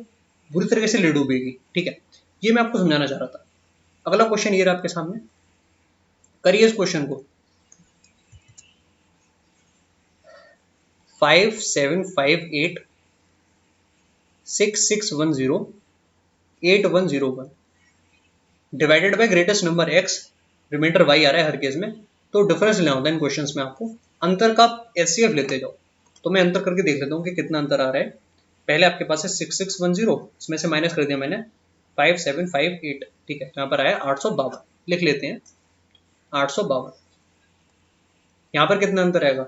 बुरी तरीके से ले डूबेगी, ठीक है। ये मैं आपको समझाना चाह रहा था। अगला क्वेश्चन ये रहा आपके सामने, करिए इस क्वेश्चन को। 5758 6610 8101 divided by greatest number x, remainder y आ रहा है हर केस में। तो डिफरेंस लेना होता है इन क्वेश्चंस में आपको, अंतर का एचसीएफ लेते जाओ। तो मैं अंतर करके देख लेता हूँ कि कितना अंतर आ रहा है। पहले आपके पास है 6610, इसमें से माइनस कर दिया मैंने 5758, ठीक है। तो यहाँ पर आया 852, लिख लेते हैं 852। यहाँ पर कितना अंतर आएगा,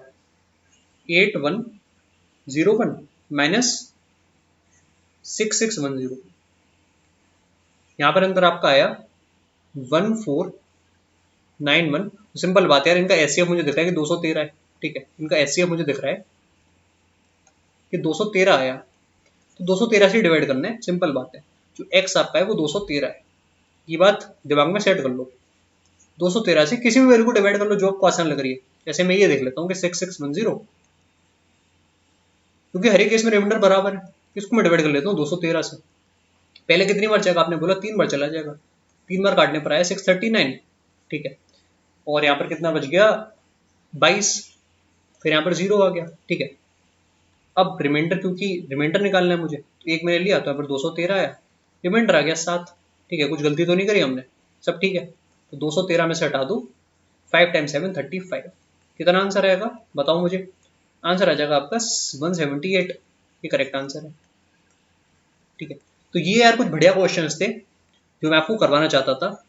8101 माइनस 6610। यहाँ पर अंतर आपका आया 1491। सिंपल बात है यार, इनका एचसीएफ मुझे दिख रहा है कि 213 है, ठीक है। इनका एचसीएफ मुझे दिख रहा है कि 213 आया, तो 213 से डिवाइड करना है, सिंपल बात है। जो एक्स आपका है वो 213 है, ये बात दिमाग में सेट कर लो। 213 से किसी भी वैल्यू को डिवाइड कर लो जो आपको आसान लग रही है। जैसे मैं ये देख लेता हूँ कि 6610, क्योंकि हर एक केस में रिमाइंडर बराबर है, इसको मैं डिवाइड कर लेता हूँ 213 से। पहले कितनी बार जाएगा, आपने बोला 3 बार चला जाएगा, 3 बार काटने पर आया 639, ठीक है। और यहाँ पर कितना बच गया, 22, फिर यहाँ पर 0 आ गया, ठीक है। अब रिमाइंडर, क्योंकि रिमाइंडर निकालना है मुझे, तो एक मैंने लिया तो यहाँ पर 213 आया, रिमाइंडर आ गया 7, ठीक है। कुछ गलती तो नहीं करी हमने, सब ठीक है। तो 213 में से हटा दो, 5 टाइम्स 7 35, कितना आंसर आएगा बताओ मुझे। आंसर आ जाएगा आपका 178, ये करेक्ट आंसर है, ठीक है। तो ये यार कुछ बढ़िया क्वेश्चंस थे जो मैं आपको करवाना चाहता था,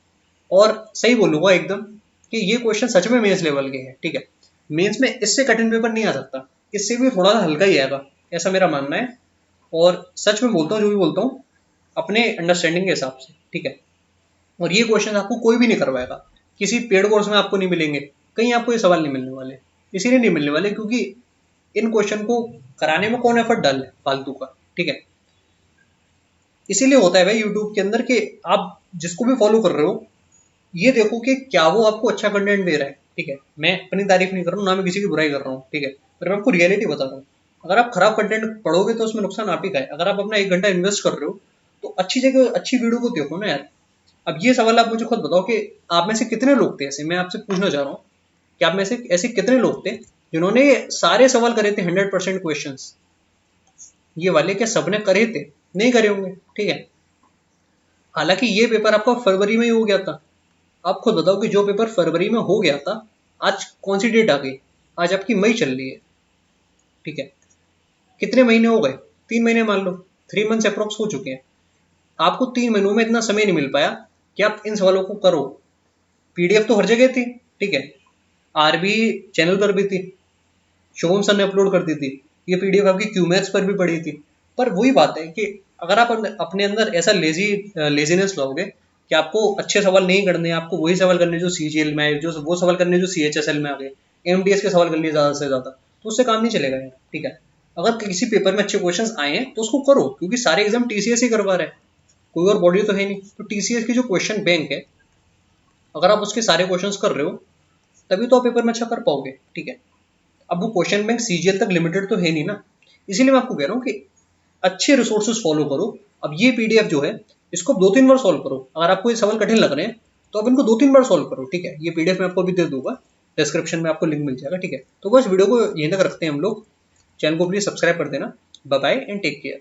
और सही बोलूंगा एकदम कि ये क्वेश्चन सच में मेंस लेवल के हैं, ठीक है। मेंस में इससे कठिन पेपर नहीं आ सकता, इससे भी थोड़ा सा हल्का ही आएगा, ऐसा मेरा मानना है। और सच में बोलता हूँ, जो भी बोलता हूँ अपने अंडरस्टैंडिंग के हिसाब से, ठीक है। और ये क्वेश्चन आपको कोई भी नहीं करवाएगा, किसी पेड कोर्स में आपको नहीं मिलेंगे, कहीं आपको ये सवाल नहीं मिलने वाले। इसीलिए नहीं मिलने वाले क्योंकि इन क्वेश्चन को कराने में कौन एफर्ट डाले फालतू का, ठीक है। इसीलिए होता है भाई यूट्यूब के अंदर कि आप जिसको भी फॉलो कर रहे हो, ये देखो कि क्या वो आपको अच्छा कंटेंट दे रहा है, ठीक है। मैं अपनी तारीफ नहीं कर रहा हूँ, ना मैं किसी की बुराई कर रहा हूँ, ठीक है। पर मैं आपको रियलिटी बता रहा हूँ। अगर आप खराब कंटेंट पढ़ोगे तो उसमें नुकसान आप ही का है। अगर आप अपना 1 घंटा इन्वेस्ट कर रहे हो तो अच्छी जगह अच्छी वीडियो को देखो ना यार। अब ये सवाल आप मुझे खुद बताओ कि आप में से कितने लोग थे, ऐसे मैं आपसे पूछना चाह रहा हूँ कि आप में से ऐसे कितने लोग थे जिन्होंने सारे सवाल करे थे 100% क्वेश्चन, ये वाले क्या सबने करे थे? नहीं करे होंगे, ठीक है। हालांकि ये पेपर आपका फरवरी में ही हो गया था। आप खुद बताओ कि जो पेपर फरवरी में हो गया था, आज कौन सी डेट आ गई, आज आपकी मई चल रही है, ठीक है। कितने महीने हो गए, 3 महीने मान लो, 3 मंथ्स अप्रोक्स हो चुके हैं। आपको 3 महीनों में इतना समय नहीं मिल पाया कि आप इन सवालों को करो। पीडीएफ तो हर जगह थी, ठीक है। आरबी चैनल पर भी थी, शुभम सर ने अपलोड कर दी थी, ये पीडीएफ आपकी क्यूमैथ्स पर भी पड़ी थी। पर वही बात है कि अगर आप अपने अंदर ऐसा लेजीनेस लाओगे कि आपको अच्छे सवाल नहीं करने, आपको वही सवाल करने जो सीजीएल में आए, जो वो सवाल करने जो सीएचएसएल में आ गए, एमडीएस के सवाल करने ज्यादा से ज्यादा, तो उससे काम नहीं चलेगा यार, ठीक है। अगर किसी पेपर में अच्छे क्वेश्चंस आए हैं तो उसको करो, क्योंकि सारे एग्जाम टीसीएस ही करवा रहा है, कोई और बॉडी तो है नहीं। तो टीसीएस की जो क्वेश्चन बैंक है, अगर आप उसके सारे क्वेश्चंस कर रहे हो तभी तो आप पेपर में अच्छा कर पाओगे, ठीक है। अब वो क्वेश्चन बैंक सीजीएल तक लिमिटेड तो है नहीं ना, इसीलिए मैं आपको कह रहा हूँ कि अच्छे रिसोर्सेज फॉलो करो। अब ये पीडीएफ जो है, इसको 2-3 बार सॉल्व करो। अगर आपको ये सवाल कठिन लग रहे हैं तो आप इनको 2-3 बार सॉल्व करो, ठीक है। ये पीडीएफ मैं आपको अभी दे दूंगा, डिस्क्रिप्शन में आपको लिंक मिल जाएगा, ठीक है। तो बस वीडियो को यहीं तक रखते हैं हम लोग। चैनल को प्लीज सब्सक्राइब कर देना। Bye bye and take care.